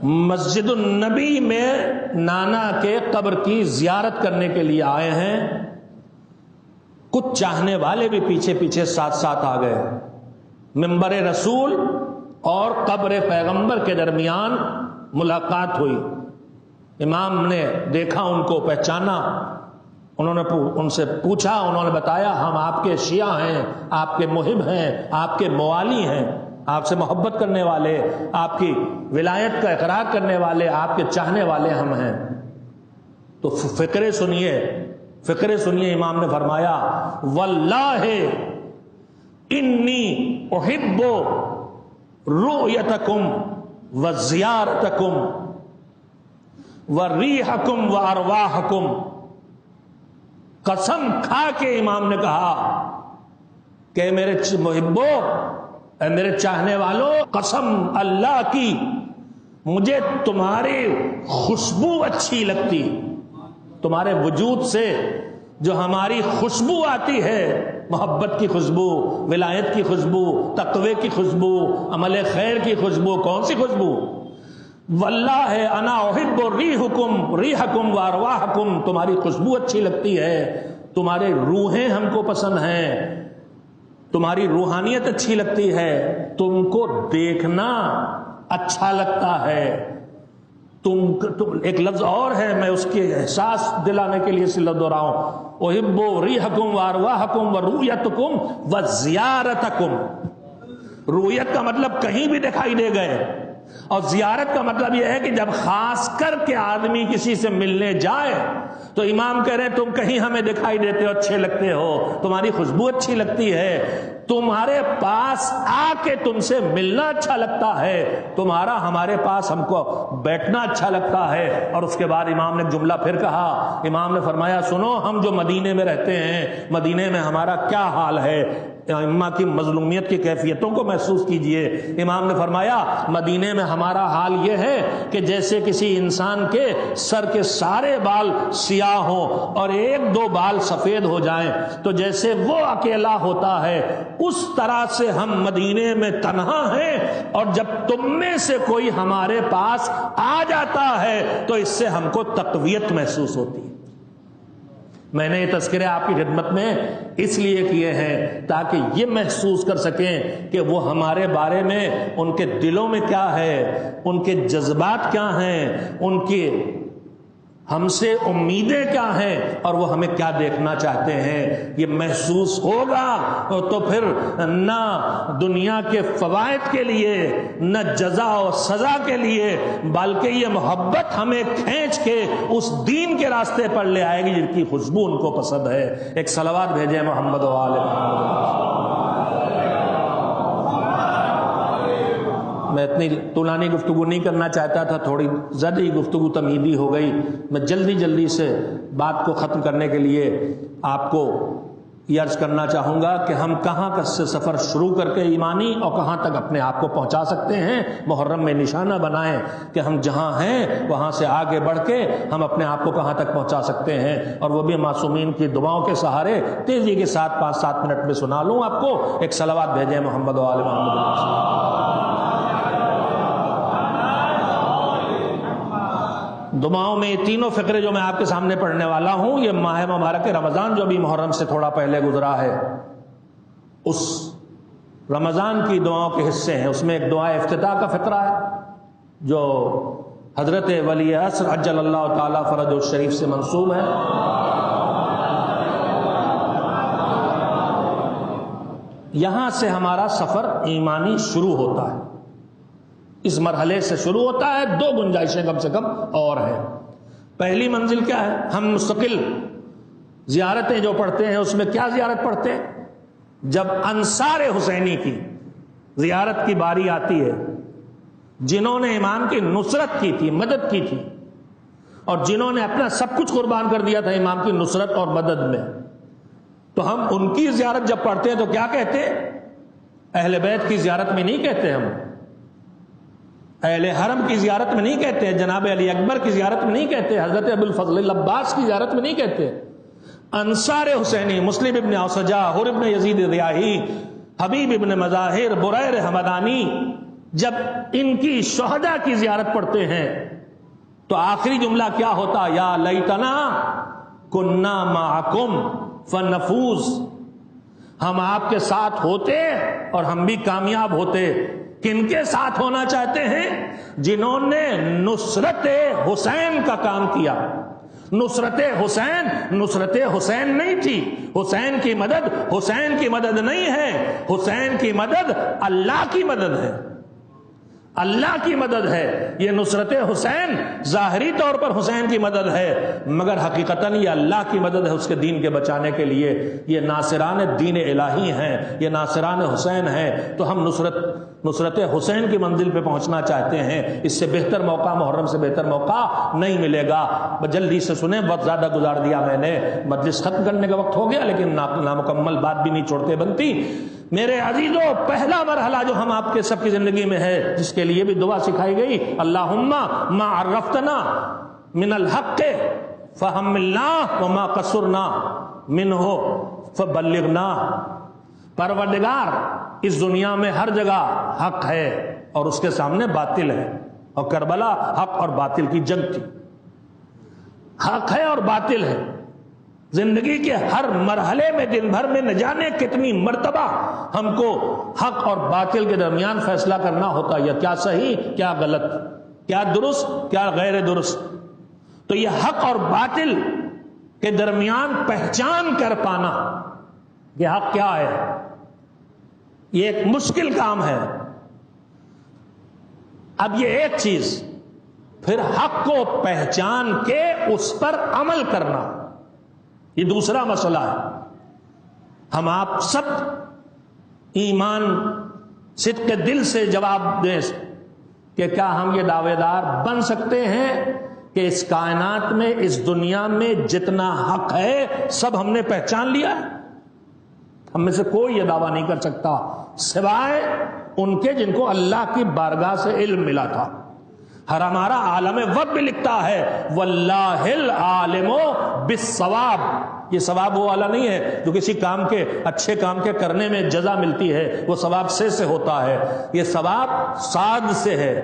مسجد النبی میں نانا کے قبر کی زیارت کرنے کے لیے آئے ہیں۔ کچھ چاہنے والے بھی پیچھے پیچھے ساتھ ساتھ آ گئے۔ منبر رسول اور قبر پیغمبر کے درمیان ملاقات ہوئی۔ امام نے دیکھا، ان کو پہچانا، انہوں نے ان سے پوچھا، انہوں نے بتایا ہم آپ کے شیعہ ہیں، آپ کے محب ہیں، آپ کے موالی ہیں، آپ سے محبت کرنے والے، آپ کی ولایت کا اقرار کرنے والے، آپ کے چاہنے والے ہم ہیں۔ تو فقرے سنیے، امام نے فرمایا واللہ انی احب رؤیتکم وزیارتکم وریحکم وارواحکم۔ قسم کھا کے امام نے کہا کہ میرے محبو، میرے چاہنے والوں، قسم اللہ کی مجھے تمہاری خوشبو اچھی لگتی، تمہارے وجود سے جو ہماری خوشبو آتی ہے، محبت کی خوشبو، ولایت کی خوشبو، تقوی کی خوشبو، عمل خیر کی خوشبو۔ کون سی خوشبو؟ واللہ انا احب ریحکم وارواحکم، تمہاری خوشبو اچھی لگتی ہے، تمہارے روحیں ہم کو پسند ہیں، تمہاری روحانیت اچھی لگتی ہے، تم کو دیکھنا اچھا لگتا ہے۔ ایک لفظ اور ہے، میں اس کے احساس دلانے کے لیے اس لفظ دو رہا ہوں، احب ریحکم وارواحکم ورؤیتکم وزیارتکم۔ رؤیت کا مطلب کہیں بھی دکھائی دے گئے، اور زیارت کا مطلب یہ ہے کہ جب خاص کر کے آدمی کسی سے ملنے جائے تو امام کہہ رہے ہیں تم کہیں ہمیں دکھائی دیتے ہو، اچھے لگتے ہو، تمہاری خوشبو اچھی لگتی ہے، تمہارے پاس آ کے تم سے ملنا اچھا لگتا ہے، تمہارا ہمارے پاس ہم کو بیٹھنا اچھا لگتا ہے۔ اور اس کے بعد امام نے جملہ پھر کہا، امام نے فرمایا سنو، ہم جو مدینے میں رہتے ہیں، مدینے میں ہمارا کیا حال ہے، امہ کی مظلومیت کی کیفیتوں کو محسوس کیجئے۔ امام نے فرمایا مدینے میں ہمارا حال یہ ہے کہ جیسے کسی انسان کے سر کے سارے بال سیاہ ہوں اور ایک دو بال سفید ہو جائیں تو جیسے وہ اکیلا ہوتا ہے اس طرح سے ہم مدینے میں تنہا ہیں، اور جب تم میں سے کوئی ہمارے پاس آ جاتا ہے تو اس سے ہم کو تقویت محسوس ہوتی ہے۔ میں نے یہ تذکرے آپ کی خدمت میں اس لیے کیے ہیں تاکہ یہ محسوس کر سکیں کہ وہ ہمارے بارے میں ان کے دلوں میں کیا ہے، ان کے جذبات کیا ہیں، ان کی ہم سے امیدیں کیا ہیں، اور وہ ہمیں کیا دیکھنا چاہتے ہیں۔ یہ محسوس ہوگا تو پھر نہ دنیا کے فوائد کے لیے، نہ جزا و سزا کے لیے، بلکہ یہ محبت ہمیں کھینچ کے اس دین کے راستے پر لے آئے گی جن کی خوشبو ان کو پسند ہے۔ ایک صلوات بھیجیں محمد و آل محمد۔ میں اتنی طولانی گفتگو نہیں کرنا چاہتا تھا، تھوڑی زیادہ ہی گفتگو تمہیدی ہو گئی۔ میں جلدی سے بات کو ختم کرنے کے لیے آپ کو یہ عرض کرنا چاہوں گا کہ ہم کہاں سے سفر شروع کر کے ایمانی اور کہاں تک اپنے آپ کو پہنچا سکتے ہیں۔ محرم میں نشانہ بنائیں کہ ہم جہاں ہیں وہاں سے آگے بڑھ کے ہم اپنے آپ کو کہاں تک پہنچا سکتے ہیں، اور وہ بھی معصومین کی دعاؤں کے سہارے۔ تیزی کے ساتھ 5-7 منٹ میں سنا لوں آپ کو۔ ایک صلوات بھیجیں محمد و آل محمد۔ دعاؤں میں یہ تینوں فقرے جو میں آپ کے سامنے پڑھنے والا ہوں، یہ ماہ مبارک رمضان جو ابھی محرم سے تھوڑا پہلے گزرا ہے، اس رمضان کی دعاؤں کے حصے ہیں۔ اس میں ایک دعا افتتاح کا فقرہ ہے جو حضرت ولی عصر عجل اللہ تعالی فرجہ الشریف سے منسوب ہے۔ یہاں سے ہمارا سفر ایمانی شروع ہوتا ہے، اس مرحلے سے شروع ہوتا ہے۔ 2 گنجائشیں کم سے کم اور ہیں۔ پہلی منزل کیا ہے؟ ہم مستقل زیارتیں جو پڑھتے ہیں اس میں کیا زیارت پڑھتے ہیں؟ جب انصار حسینی کی زیارت کی باری آتی ہے، جنہوں نے امام کی نصرت کی تھی، مدد کی تھی، اور جنہوں نے اپنا سب کچھ قربان کر دیا تھا امام کی نصرت اور مدد میں، تو ہم ان کی زیارت جب پڑھتے ہیں تو کیا کہتے ہیں؟ اہل بیت کی زیارت میں نہیں کہتے، ہم اہل حرم کی زیارت میں نہیں کہتے، جناب علی اکبر کی زیارت میں نہیں کہتے، حضرت ابو الفضل العباس کی زیارت میں نہیں کہتے۔ انصار حسینی، مسلم ابن اوسجہ، حر ابن یزید ریاحی، حبیب ابن مظاہر، بریر حمدانی، جب ان کی شہداء کی زیارت پڑھتے ہیں تو آخری جملہ کیا ہوتا؟ یا لیتنا کننا معکم فنفوز، ہم آپ کے ساتھ ہوتے اور ہم بھی کامیاب ہوتے۔ کن کے ساتھ ہونا چاہتے ہیں؟ جنہوں نے نصرت حسین کا کام کیا۔ نصرت حسین نہیں تھی، حسین کی مدد نہیں ہے، حسین کی مدد اللہ کی مدد ہے، اللہ کی مدد ہے۔ یہ نصرت حسین ظاہری طور پر حسین کی مدد ہے، مگر حقیقتاً یہ اللہ کی مدد ہے اس کے دین کے بچانے کے لیے۔ یہ ناصران دین الہی ہیں، یہ ناصران حسین ہیں۔ تو ہم نصرت حسین کی منزل پہ پہنچنا چاہتے ہیں۔ اس سے بہتر موقع، محرم سے بہتر موقع نہیں ملے گا۔ جلدی سے سنیں، بہت زیادہ گزار دیا میں نے، مجلس ختم کرنے کا وقت ہو گیا، لیکن نامکمل بات بھی نہیں چھوڑتے بنتی۔ میرے عزیزوں، پہلا مرحلہ جو ہم آپ کے سب کی زندگی میں ہے، جس کے لیے بھی دعا سکھائی گئی، اللہم ما عرفتنا من الحق فحملنا وما قصرنا منہ فبلغنا۔ پروردگار، اس دنیا میں ہر جگہ حق ہے اور اس کے سامنے باطل ہے، اور کربلا حق اور باطل کی جنگ تھی۔ حق ہے اور باطل ہے، زندگی کے ہر مرحلے میں دن بھر میں نہ جانے کتنی مرتبہ ہم کو حق اور باطل کے درمیان فیصلہ کرنا ہوتا ہے، یا کیا صحیح کیا غلط، کیا درست کیا غیر درست۔ تو یہ حق اور باطل کے درمیان پہچان کر پانا کہ حق کیا ہے، یہ ایک مشکل کام ہے۔ اب یہ ایک چیز، پھر حق کو پہچان کے اس پر عمل کرنا، یہ دوسرا مسئلہ ہے۔ ہم آپ سب ایمان صدق دل سے جواب دیں کہ کیا ہم یہ دعوے دار بن سکتے ہیں کہ اس کائنات میں، اس دنیا میں جتنا حق ہے سب ہم نے پہچان لیا ہے؟ ہم میں سے کوئی یہ دعویٰ نہیں کر سکتا سوائے ان کے جن کو اللہ کی بارگاہ سے علم ملا تھا۔ ہمارا عالم وقت بھی لکھتا ہے واللہ العالم بالصواب، یہ ثواب وہ والا نہیں ہے جو کسی کام کے، اچھے کام کے کرنے میں جزا ملتی ہے، وہ ثواب سے ہوتا ہے، یہ ثواب صاد سے ہے۔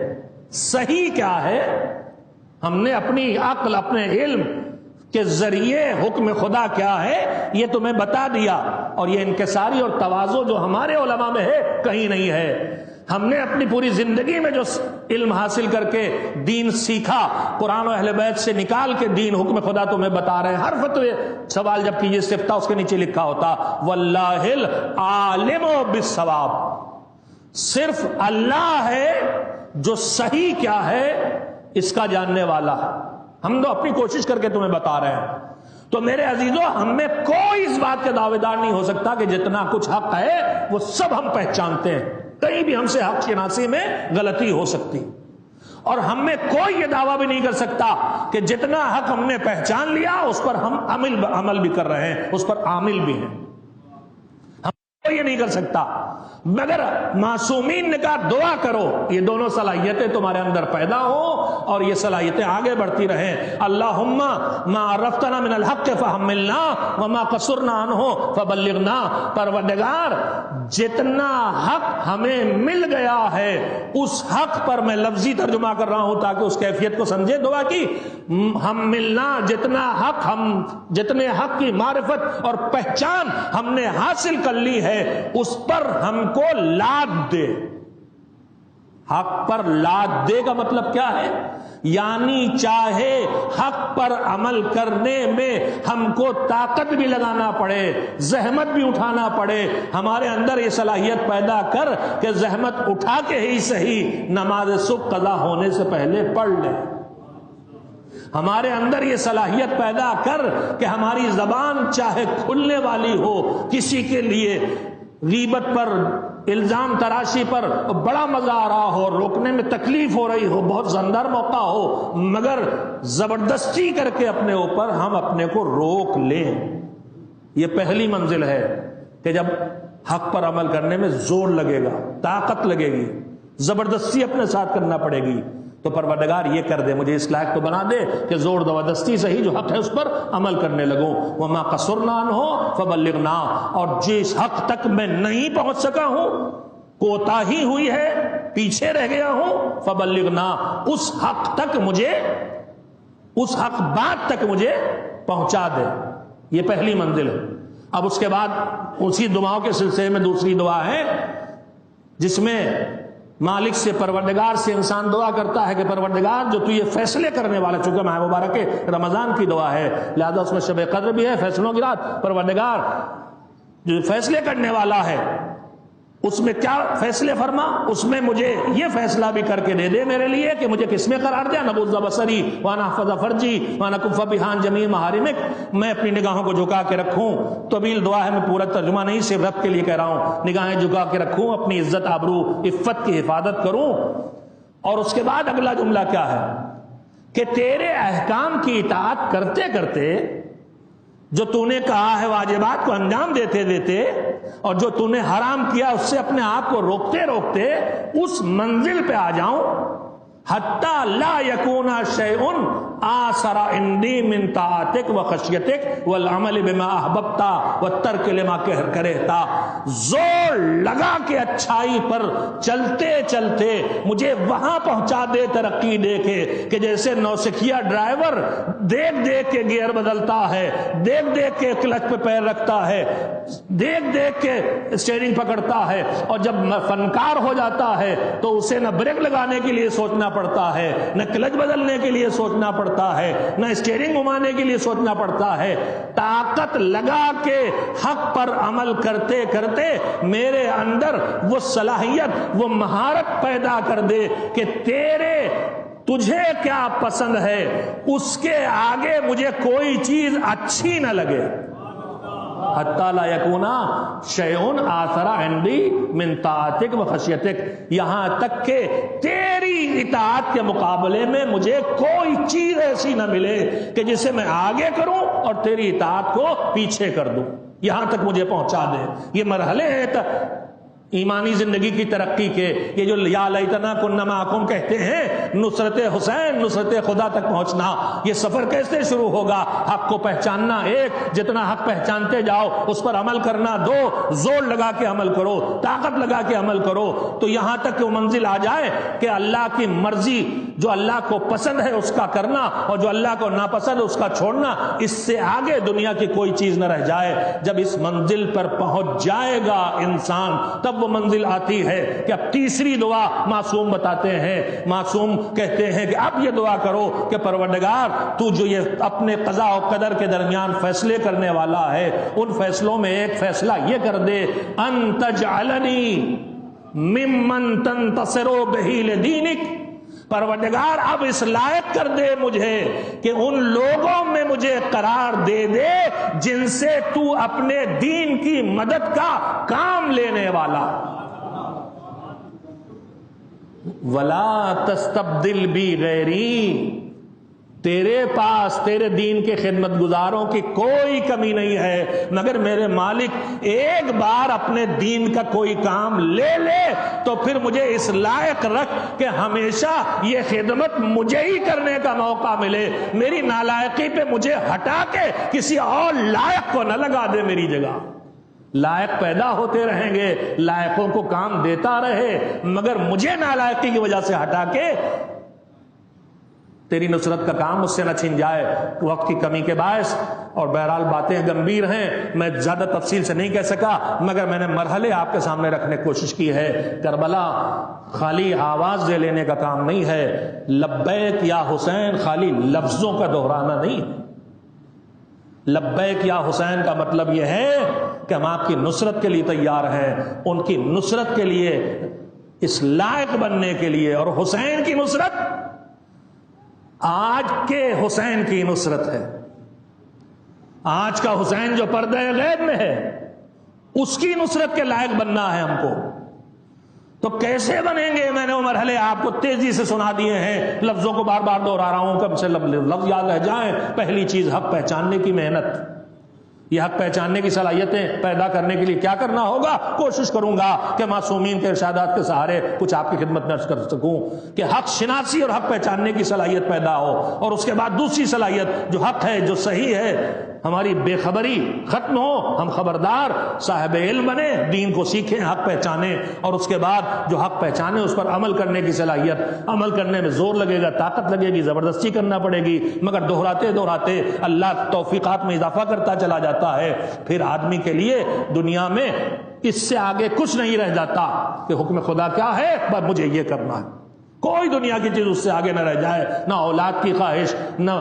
صحیح کیا ہے؟ ہم نے اپنی عقل، اپنے علم کے ذریعے حکم خدا کیا ہے یہ تمہیں بتا دیا، اور یہ انکساری اور تواضع جو ہمارے علماء میں ہے کہیں نہیں ہے۔ ہم نے اپنی پوری زندگی میں جو علم حاصل کر کے دین سیکھا، قرآن و اہل بیت سے نکال کے دین حکم خدا تمہیں بتا رہے ہیں۔ ہر فتوے سوال جب کیجیے استفتاء اس کے نیچے لکھا ہوتا واللہ العالم بالصواب، صرف اللہ ہے جو صحیح کیا ہے اس کا جاننے والا ہے۔ ہم تو اپنی کوشش کر کے تمہیں بتا رہے ہیں۔ تو میرے عزیزوں، ہم میں کوئی اس بات کا دعوے دار نہیں ہو سکتا کہ جتنا کچھ حق ہے وہ سب ہم پہچانتے ہیں، کہیں بھی ہم سے حق شناسی میں غلطی ہو سکتی، اور ہم میں کوئی یہ دعویٰ بھی نہیں کر سکتا کہ جتنا حق ہم نے پہچان لیا اس پر ہم عمل بھی کر رہے ہیں، اس پر عامل بھی ہیں۔ ہم یہ نہیں کر سکتا، مگر معصومین نے کہا دعا کرو یہ دونوں صلاحیتیں تمہارے اندر پیدا ہو اور یہ صلاحیتیں آگے بڑھتی رہیں۔ اللہم ما عرفتنا من الحق فحملنا وما قصرنا عنہ فبلغنا، پروردگار جتنا حق ہمیں مل گیا ہے اس حق پر، میں لفظی ترجمہ کر رہا ہوں تاکہ اس کیفیت کو سمجھے دعا کی، ہم ملنا جتنے حق کی معرفت اور پہچان ہم نے حاصل کر لی ہے اس پر ہم کو لاد دے۔ حق پر لاد دے کا مطلب کیا ہے؟ یعنی چاہے حق پر عمل کرنے میں ہم کو طاقت بھی لگانا پڑے، زحمت بھی اٹھانا پڑے، ہمارے اندر یہ صلاحیت پیدا کر کہ زحمت اٹھا کے ہی صحیح نماز صبح قضا ہونے سے پہلے پڑھ لیں۔ ہمارے اندر یہ صلاحیت پیدا کر کہ ہماری زبان چاہے کھلنے والی ہو، کسی کے لیے غیبت پر، الزام تراشی پر بڑا مزہ آ رہا ہو، روکنے میں تکلیف ہو رہی ہو، بہت زندر موقع ہو، مگر زبردستی کر کے اپنے اوپر ہم اپنے کو روک لیں۔ یہ پہلی منزل ہے کہ جب حق پر عمل کرنے میں زور لگے گا، طاقت لگے گی، زبردستی اپنے ساتھ کرنا پڑے گی، تو پروردگار یہ کر دے، مجھے اس لائق تو بنا دے کہ زور زبردستی سے ہی جو حق ہے اس پر عمل کرنے لگوں۔ وما قصرنا عنہ فبلغنا، اور جس حق تک میں نہیں پہنچ سکا ہوں، کوتاہی ہوئی ہے، پیچھے رہ گیا ہوں، فبلغنا، اس حق تک مجھے، اس حق بات تک مجھے پہنچا دے۔ یہ پہلی منزل ہے۔ اب اس کے بعد اسی دعاؤں کے سلسلے میں دوسری دعا ہے جس میں مالک سے، پروردگار سے انسان دعا کرتا ہے کہ پروردگار جو تو یہ فیصلے کرنے والا، چونکہ ماہ مبارک رمضان کی دعا ہے لہذا اس میں شب قدر بھی ہے، فیصلوں کی رات، پروردگار جو فیصلے کرنے والا ہے اس میں کیا فیصلے فرما، اس میں مجھے یہ فیصلہ بھی کر کے دے دے میرے لیے کہ مجھے کس میں قرار دیا، نبوذ بصری وانا احفظ فرجی وانا کف بہان جمیع محارمک، میں اپنی نگاہوں کو جھکا کے رکھوں۔ طویل دعا ہے، میں پورا ترجمہ نہیں، صرف رب کے لیے کہہ رہا ہوں، نگاہیں جھکا کے رکھوں، اپنی عزت آبرو عفت کی حفاظت کروں۔ اور اس کے بعد اگلا جملہ کیا ہے کہ تیرے احکام کی اطاعت کرتے کرتے جو تو نے کہا ہے واجبات کو انجام دیتے دیتے اور جو تو نے حرام کیا اس سے اپنے آپ کو روکتے روکتے اس منزل پہ آ جاؤں حتی لا یکون شیء آثر عندی من طاعتک و خشیتک والعمل بما احببت والترک لما کرہتا، زور لگا کے اچھائی پر چلتے چلتے مجھے وہاں پہنچا دے ترقی دے کے کہ جیسے نوسکھیا ڈرائیور دیکھ دیکھ کے گیئر بدلتا ہے، دیکھ دیکھ کے کلچ پہ پیر رکھتا ہے، دیکھ دیکھ کے اسٹیئرنگ پکڑتا ہے، اور جب فنکار ہو جاتا ہے تو اسے نہ بریک لگانے کے لیے سوچنا پڑتا ہے، نہ کلچ بدلنے کے لیے سوچنا پڑتا ہے، نہ اسٹیئرنگ گھمانے کے لیے سوچنا پڑتا ہے۔ طاقت لگا کے حق پر عمل کرتے کرتے میرے اندر وہ صلاحیت، وہ مہارت پیدا کر دے کہ تجھے کیا پسند ہے اس کے آگے مجھے کوئی چیز اچھی نہ لگے۔ حتی لا یکونا شیئن آثر عندی من طاعتک و خشیتک، یہاں تک کہ تیری اطاعت کے مقابلے میں مجھے کوئی چیز ایسی نہ ملے کہ جسے میں آگے کروں اور تیری اطاعت کو پیچھے کر دوں، یہاں تک مجھے پہنچا دے۔ یہ مرحلے ہیں ایمانی زندگی کی ترقی کے۔ یہ جو یا لیتنا کنا معکم کہتے ہیں، نصرت حسین، نصرت خدا تک پہنچنا، یہ سفر کیسے شروع ہوگا؟ حق کو پہچاننا ایک، جتنا حق پہچانتے جاؤ اس پر عمل کرنا دو، زور لگا کے عمل کرو، طاقت لگا کے عمل کرو، تو یہاں تک کہ وہ منزل آ جائے کہ اللہ کی مرضی، جو اللہ کو پسند ہے اس کا کرنا اور جو اللہ کو ناپسند ہے اس کا چھوڑنا، اس سے آگے دنیا کی کوئی چیز نہ رہ جائے۔ جب اس منزل پر پہنچ جائے گا انسان، تب وہ منزل آتی ہے کہ اب تیسری دعا معصوم بتاتے ہیں، معصوم کہتے ہیں کہ اب یہ دعا کرو کہ پروردگار تو جو یہ اپنے قضاء و قدر کے درمیان فیصلے کرنے والا ہے، ان فیصلوں میں ایک فیصلہ یہ کر دے، ان تجعلنی ممن تنتصر بہ لدینک، پروردگار اب اس لائق کر دے مجھے کہ ان لوگوں میں مجھے قرار دے دے جن سے تو اپنے دین کی مدد کا کام لینے والا۔ ولا تستبدل بی غیری، تیرے پاس تیرے دین کے خدمت گزاروں کی کوئی کمی نہیں ہے، مگر میرے مالک ایک بار اپنے دین کا کوئی کام لے لے تو پھر مجھے اس لائق رکھ کہ ہمیشہ یہ خدمت مجھے ہی کرنے کا موقع ملے، میری نالائقی پہ مجھے ہٹا کے کسی اور لائق کو نہ لگا دے میری جگہ۔ لائق پیدا ہوتے رہیں گے، لائقوں کو کام دیتا رہے، مگر مجھے نالائقی کی وجہ سے ہٹا کے تیری نصرت کا کام مجھ سے نہ چھن جائے۔ وقت کی کمی کے باعث اور بہرحال باتیں گمبھیر ہیں، میں زیادہ تفصیل سے نہیں کہہ سکا، مگر میں نے مرحلے آپ کے سامنے رکھنے کی کوشش کی ہے۔ کربلا خالی آواز دے لینے کا کام نہیں ہے، لبیک یا حسین خالی لفظوں کا دہرانا نہیں ہے۔ لبیک یا حسین کا مطلب یہ ہے کہ ہم آپ کی نصرت کے لیے تیار ہیں، ان کی نصرت کے لیے، اس لائق بننے کے لیے۔ اور حسین کی نصرت آج کے حسین کی نصرت ہے، آج کا حسین جو پردہ غیب میں ہے اس کی نصرت کے لائق بننا ہے ہم کو۔ تو کیسے بنیں گے؟ میں نے وہ مرحلے آپ کو تیزی سے سنا دیے ہیں، لفظوں کو بار بار دہرا رہا ہوں، کم سے لفظ یاد رہ جائیں۔ پہلی چیز حق پہچاننے کی محنت، یہ حق پہچاننے کی صلاحیتیں پیدا کرنے کے لیے کیا کرنا ہوگا؟ کوشش کروں گا کہ معصومین کے ارشادات کے سہارے کچھ آپ کی خدمت میں عرض کر سکوں کہ حق شناسی اور حق پہچاننے کی صلاحیت پیدا ہو، اور اس کے بعد دوسری صلاحیت جو حق ہے، جو صحیح ہے، ہماری بے خبری ختم ہو، ہم خبردار صاحب علم بنے، دین کو سیکھیں، حق پہچانیں، اور اس کے بعد جو حق پہچانے اس پر عمل کرنے کی صلاحیت۔ عمل کرنے میں زور لگے گا، طاقت لگے گی، زبردستی کرنا پڑے گی، مگر دہراتے دہراتے اللہ توفیقات میں اضافہ کرتا چلا جاتا ہے۔ پھر آدمی کے لیے دنیا میں اس سے آگے کچھ نہیں رہ جاتا کہ حکم خدا کیا ہے، بس مجھے یہ کرنا ہے، کوئی دنیا کی چیز اس سے آگے نہ رہ جائے، نہ اولاد کی خواہش، نہ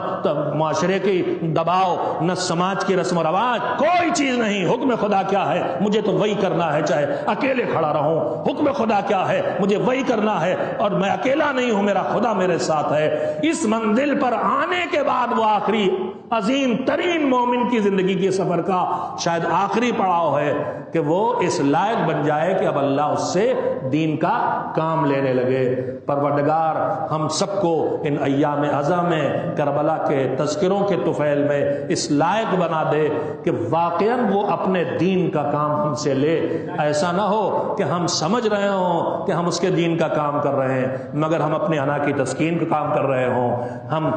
معاشرے کی دباؤ، نہ سماج کی رسم و رواج، کوئی چیز نہیں۔ حکم خدا کیا ہے مجھے تو وہی کرنا ہے، چاہے اکیلے کھڑا رہوں۔ حکم خدا کیا ہے مجھے وہی کرنا ہے، اور میں اکیلا نہیں ہوں، میرا خدا میرے ساتھ ہے۔ اس منزل پر آنے کے بعد وہ آخری عظیم ترین مومن کی زندگی کے سفر کا شاید آخری پڑاؤ ہے کہ وہ اس لائق بن جائے کہ اب اللہ اس سے دین کا کام لینے لگے۔ پروردگار ہم سب کو ان ایام عزا میں، کربلا کے تذکروں کے طفیل میں اس لائق بنا دے کہ واقعاً وہ اپنے دین کا کام ہم سے لے۔ ایسا نہ ہو کہ ہم سمجھ رہے ہوں کہ ہم اس کے دین کا کام کر رہے ہیں، مگر ہم اپنے انا کی تسکین کا کام کر رہے ہوں، ہم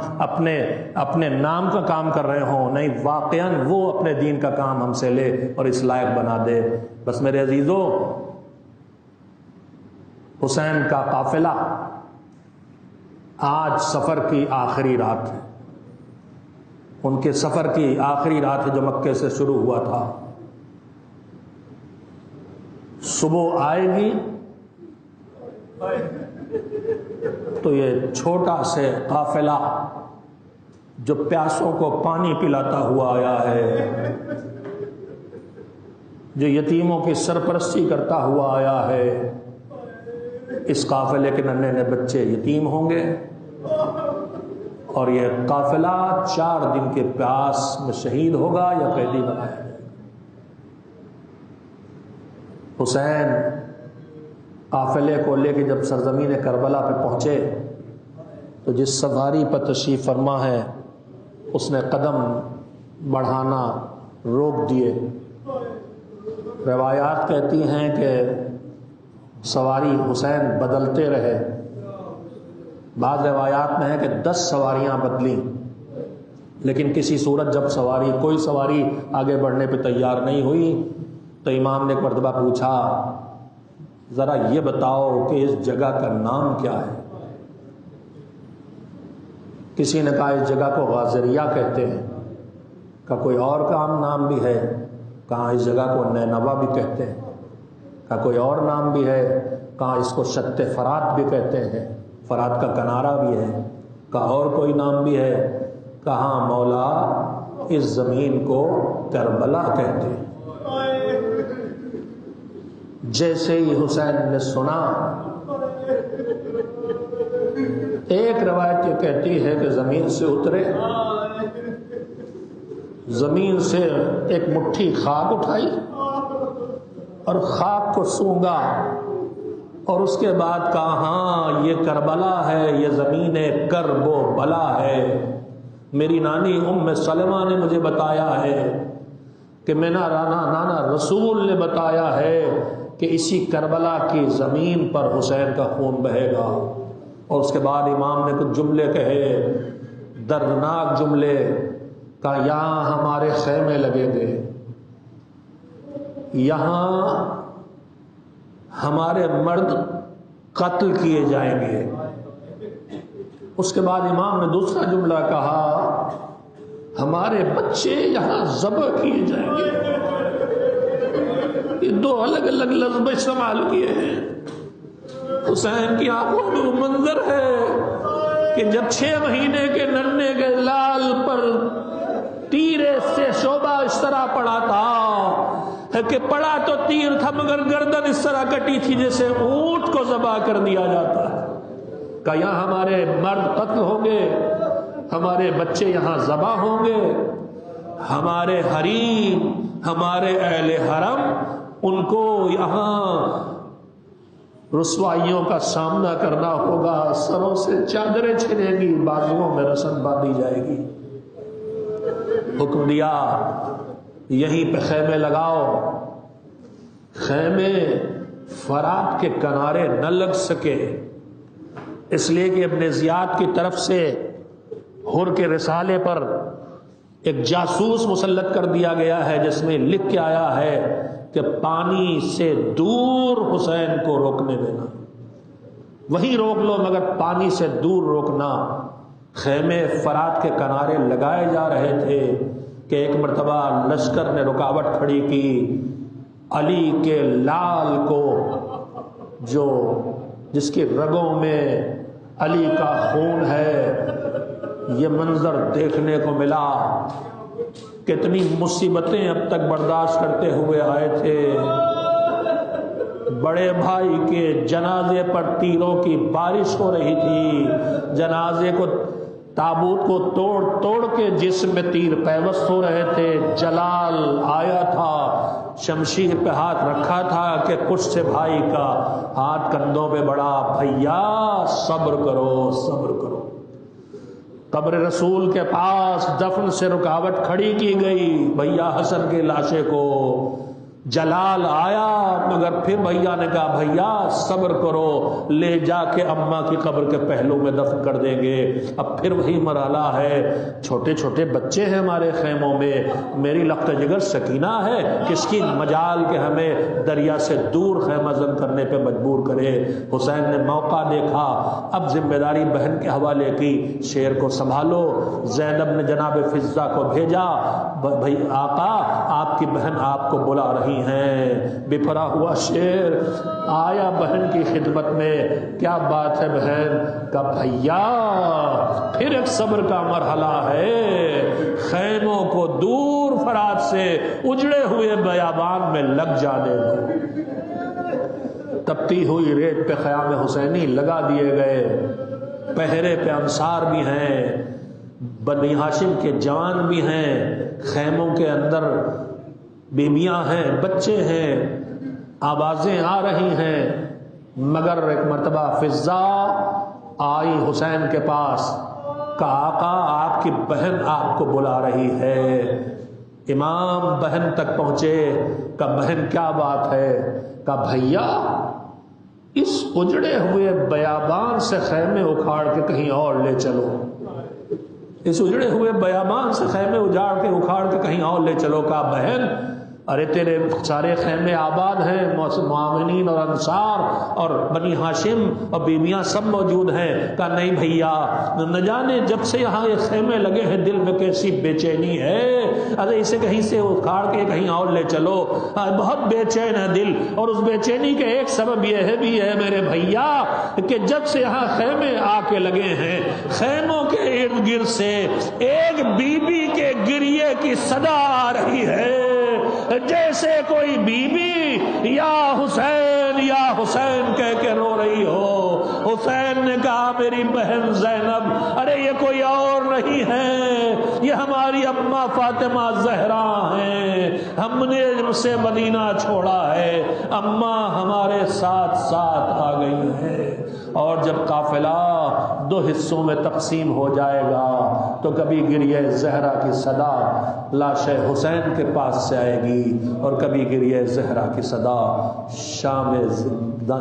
اپنے نام کا کام کر رہے ہوں، نہیں، واقعاً وہ اپنے دین کا کام ہم سے لے اور اس لائق بنا دے۔ بس میرے عزیزو، حسین کا قافلہ آج سفر کی آخری رات ہے، ان کے سفر کی آخری رات ہے جو مکے سے شروع ہوا تھا۔ صبح آئے گی تو یہ چھوٹا سے قافلہ جو پیاسوں کو پانی پلاتا ہوا آیا ہے، جو یتیموں کی سرپرستی کرتا ہوا آیا ہے، اس قافلے کے ننھے ننھے بچے یتیم ہوں گے اور یہ قافلہ 4 دن کے پیاس میں شہید ہوگا یا قیدی بنایا جائے گا۔ حسین قافلے کو لے کے جب سرزمین کربلا پہ پہنچے تو جس سواری پر تشریف فرما ہے اس نے قدم بڑھانا روک دیے۔ روایات کہتی ہیں کہ سواری حسین بدلتے رہے، بعض روایات میں ہے کہ 10 سواریاں بدلیں، لیکن کسی صورت جب کوئی سواری آگے بڑھنے پہ تیار نہیں ہوئی تو امام نے ایک مرتبہ پوچھا، ذرا یہ بتاؤ کہ اس جگہ کا نام کیا ہے؟ کسی نے کہا اس جگہ کو غازریہ کہتے ہیں، کا کوئی اور کام نام بھی ہے؟ کہاں اس جگہ کو نینوا بھی کہتے ہیں، کا کوئی اور نام بھی ہے؟ کہاں اس کو شط فرات بھی کہتے ہیں، فرات کا کنارہ بھی ہے، کہاں اور کوئی نام بھی ہے؟ کہاں مولا اس زمین کو کربلا کہتے ہیں۔ جیسے ہی حسین نے سنا، ایک روایت یہ کہتی ہے کہ زمین سے اترے، زمین سے ایک مٹھی خاک اٹھائی اور خاک کو سونگا اور اس کے بعد کہا ہاں یہ کربلا ہے، یہ زمین کرب و بلا ہے۔ میری نانی ام سلمہ نے مجھے بتایا ہے کہ میرا نانا رسول نے بتایا ہے کہ اسی کربلا کی زمین پر حسین کا خون بہے گا۔ اور اس کے بعد امام نے کچھ جملے کہے، دردناک جملے، کہ یہاں ہمارے خیمے لگیں گے، یہاں ہمارے مرد قتل کیے جائیں گے۔ اس کے بعد امام نے دوسرا جملہ کہا، ہمارے بچے یہاں ذبح کیے جائیں گے۔ یہ 2 الگ الگ لفظ استعمال کیے ہیں۔ حسین کی آنکھوں میں وہ منظر ہے کہ جب 6 مہینے کے ننھے کے لال پر تیرے سے شعبہ اس طرح پڑا تھا کہ پڑا تو تیر تھا مگر گردن اس طرح کٹی تھی جیسے اونٹ کو ذبح کر دیا جاتا ہے، کہ یہاں ہمارے مرد قتل ہوں گے، ہمارے بچے یہاں ذبح ہوں گے، ہمارے حریم، ہمارے اہل حرم، ان کو یہاں رسوائیوں کا سامنا کرنا ہوگا، سروں سے چادریں چھنیں گی، بازوؤں میں رسن باندھی جائے گی۔ حکم دیا یہیں پہ خیمے لگاؤ۔ خیمے فرات کے کنارے نہ لگ سکے، اس لیے کہ ابن زیاد کی طرف سے حر کے رسالے پر ایک جاسوس مسلط کر دیا گیا ہے جس میں لکھ کے آیا ہے کہ پانی سے دور حسین کو روکنے دینا، وہیں روک لو مگر پانی سے دور روکنا۔ خیمے فرات کے کنارے لگائے جا رہے تھے کہ ایک مرتبہ لشکر نے رکاوٹ کھڑی کی، علی کے لال کو جس کی رگوں میں علی کا خون ہے، یہ منظر دیکھنے کو ملا۔ کتنی مصیبتیں اب تک برداشت کرتے ہوئے آئے تھے، بڑے بھائی کے جنازے پر تیروں کی بارش ہو رہی تھی، جنازے کو تابوت کو توڑ کے جسم میں تیر پیوست ہو رہے تھے، جلال آیا تھا، شمشیر پہ ہاتھ رکھا تھا کہ کچھ سے بھائی کا ہاتھ کندھوں پہ بڑا، بھیا صبر کرو صبر کرو۔ قبر رسول کے پاس دفن سے رکاوٹ کھڑی کی گئی، بھیا حسن کی لاشے کو جلال آیا مگر پھر بھیا نے کہا بھیا صبر کرو، لے جا کے اماں کی قبر کے پہلو میں دفن کر دیں گے۔ اب پھر وہی مرحلہ ہے، چھوٹے چھوٹے بچے ہیں ہمارے خیموں میں، میری لخت جگر سکینہ ہے کس کی مجال کہ ہمیں دریا سے دور خیمہ زن کرنے پہ مجبور کرے۔ حسین نے موقع دیکھا، اب ذمہ داری بہن کے حوالے کی، شیر کو سنبھالو۔ زینب نے جناب فضہ کو بھیجا، بھائی آقا آپ کی بہن آپ کو بلا رہی رہی ہیں. بپھرا ہوا شیر آیا بہن کی خدمت میں. کیا بات ہے بہن؟ کہ بھیا پھر ایک صبر کا مرحلہ ہے. خیموں کو دور فرات سے اجڑے ہوئے بیابان میں لگ جانے دو. تپتی ہوئی ریت پہ خیام حسینی لگا دیے گئے. پہرے پہ انصار بھی ہیں، بنی ہاشم کے جوان بھی ہیں، خیموں کے اندر بیبیاں ہیں، بچے ہیں، آوازیں آ رہی ہیں. مگر ایک مرتبہ فضا آئی حسین کے پاس کہ آقا آپ کی بہن آپ کو بلا رہی ہے. امام بہن تک پہنچے کہ بہن کیا بات ہے؟ کہ بھیا اس اجڑے ہوئے بیابان سے خیمے اکھاڑ کے کہیں اور لے چلو. اس اجڑے ہوئے بیابان سے خیمے اجاڑ کے اکھاڑ کے کہیں اور لے چلو. کہا بہن ارے تیرے سارے خیمے آباد ہیں، معاونین اور انصار اور بنی ہاشم اور بیویاں سب موجود ہیں. کہا نہیں بھیا، نہ جانے جب سے یہاں یہ خیمے لگے ہیں دل میں کیسی بے چینی ہے. ارے اسے کہیں سے اکھاڑ کے کہیں اور لے چلو. بہت بے چین ہے دل، اور اس بے چینی کے ایک سبب یہ بھی ہے میرے بھیا کہ جب سے یہاں خیمے آ کے لگے ہیں خیموں کے ارد گرد سے ایک بی بی کے گریے کی صدا آ رہی ہے، جیسے کوئی بی بی یا حسین کہہ کے رو رہی ہو. حسین نے کہا میری بہن زینب، ارے یہ کوئی اور نہیں ہے، یہ ہماری اماں فاطمہ زہرا ہیں. ہم نے ان سے مدینہ چھوڑا ہے، اماں ہمارے ساتھ ساتھ آ گئی ہے. اور جب قافلہ دو حصوں میں تقسیم ہو جائے گا تو کبھی گریہ زہرا کی صدا لاش حسین کے پاس سے آئے گی اور کبھی گریہ زہرا کی صدا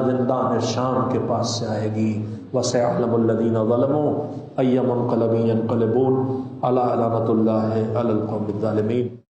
زندان شام کے پاس سے آئے گی. وَسَيَعْلَمُ الَّذِينَ ظَلَمُوا أَيَّ مُنقَلَبٍ يَنقَلِبُونَ. أَلَا لَعْنَةُ اللَّهِ عَلَى الْقَوْمِ الظَّالِمِينَ.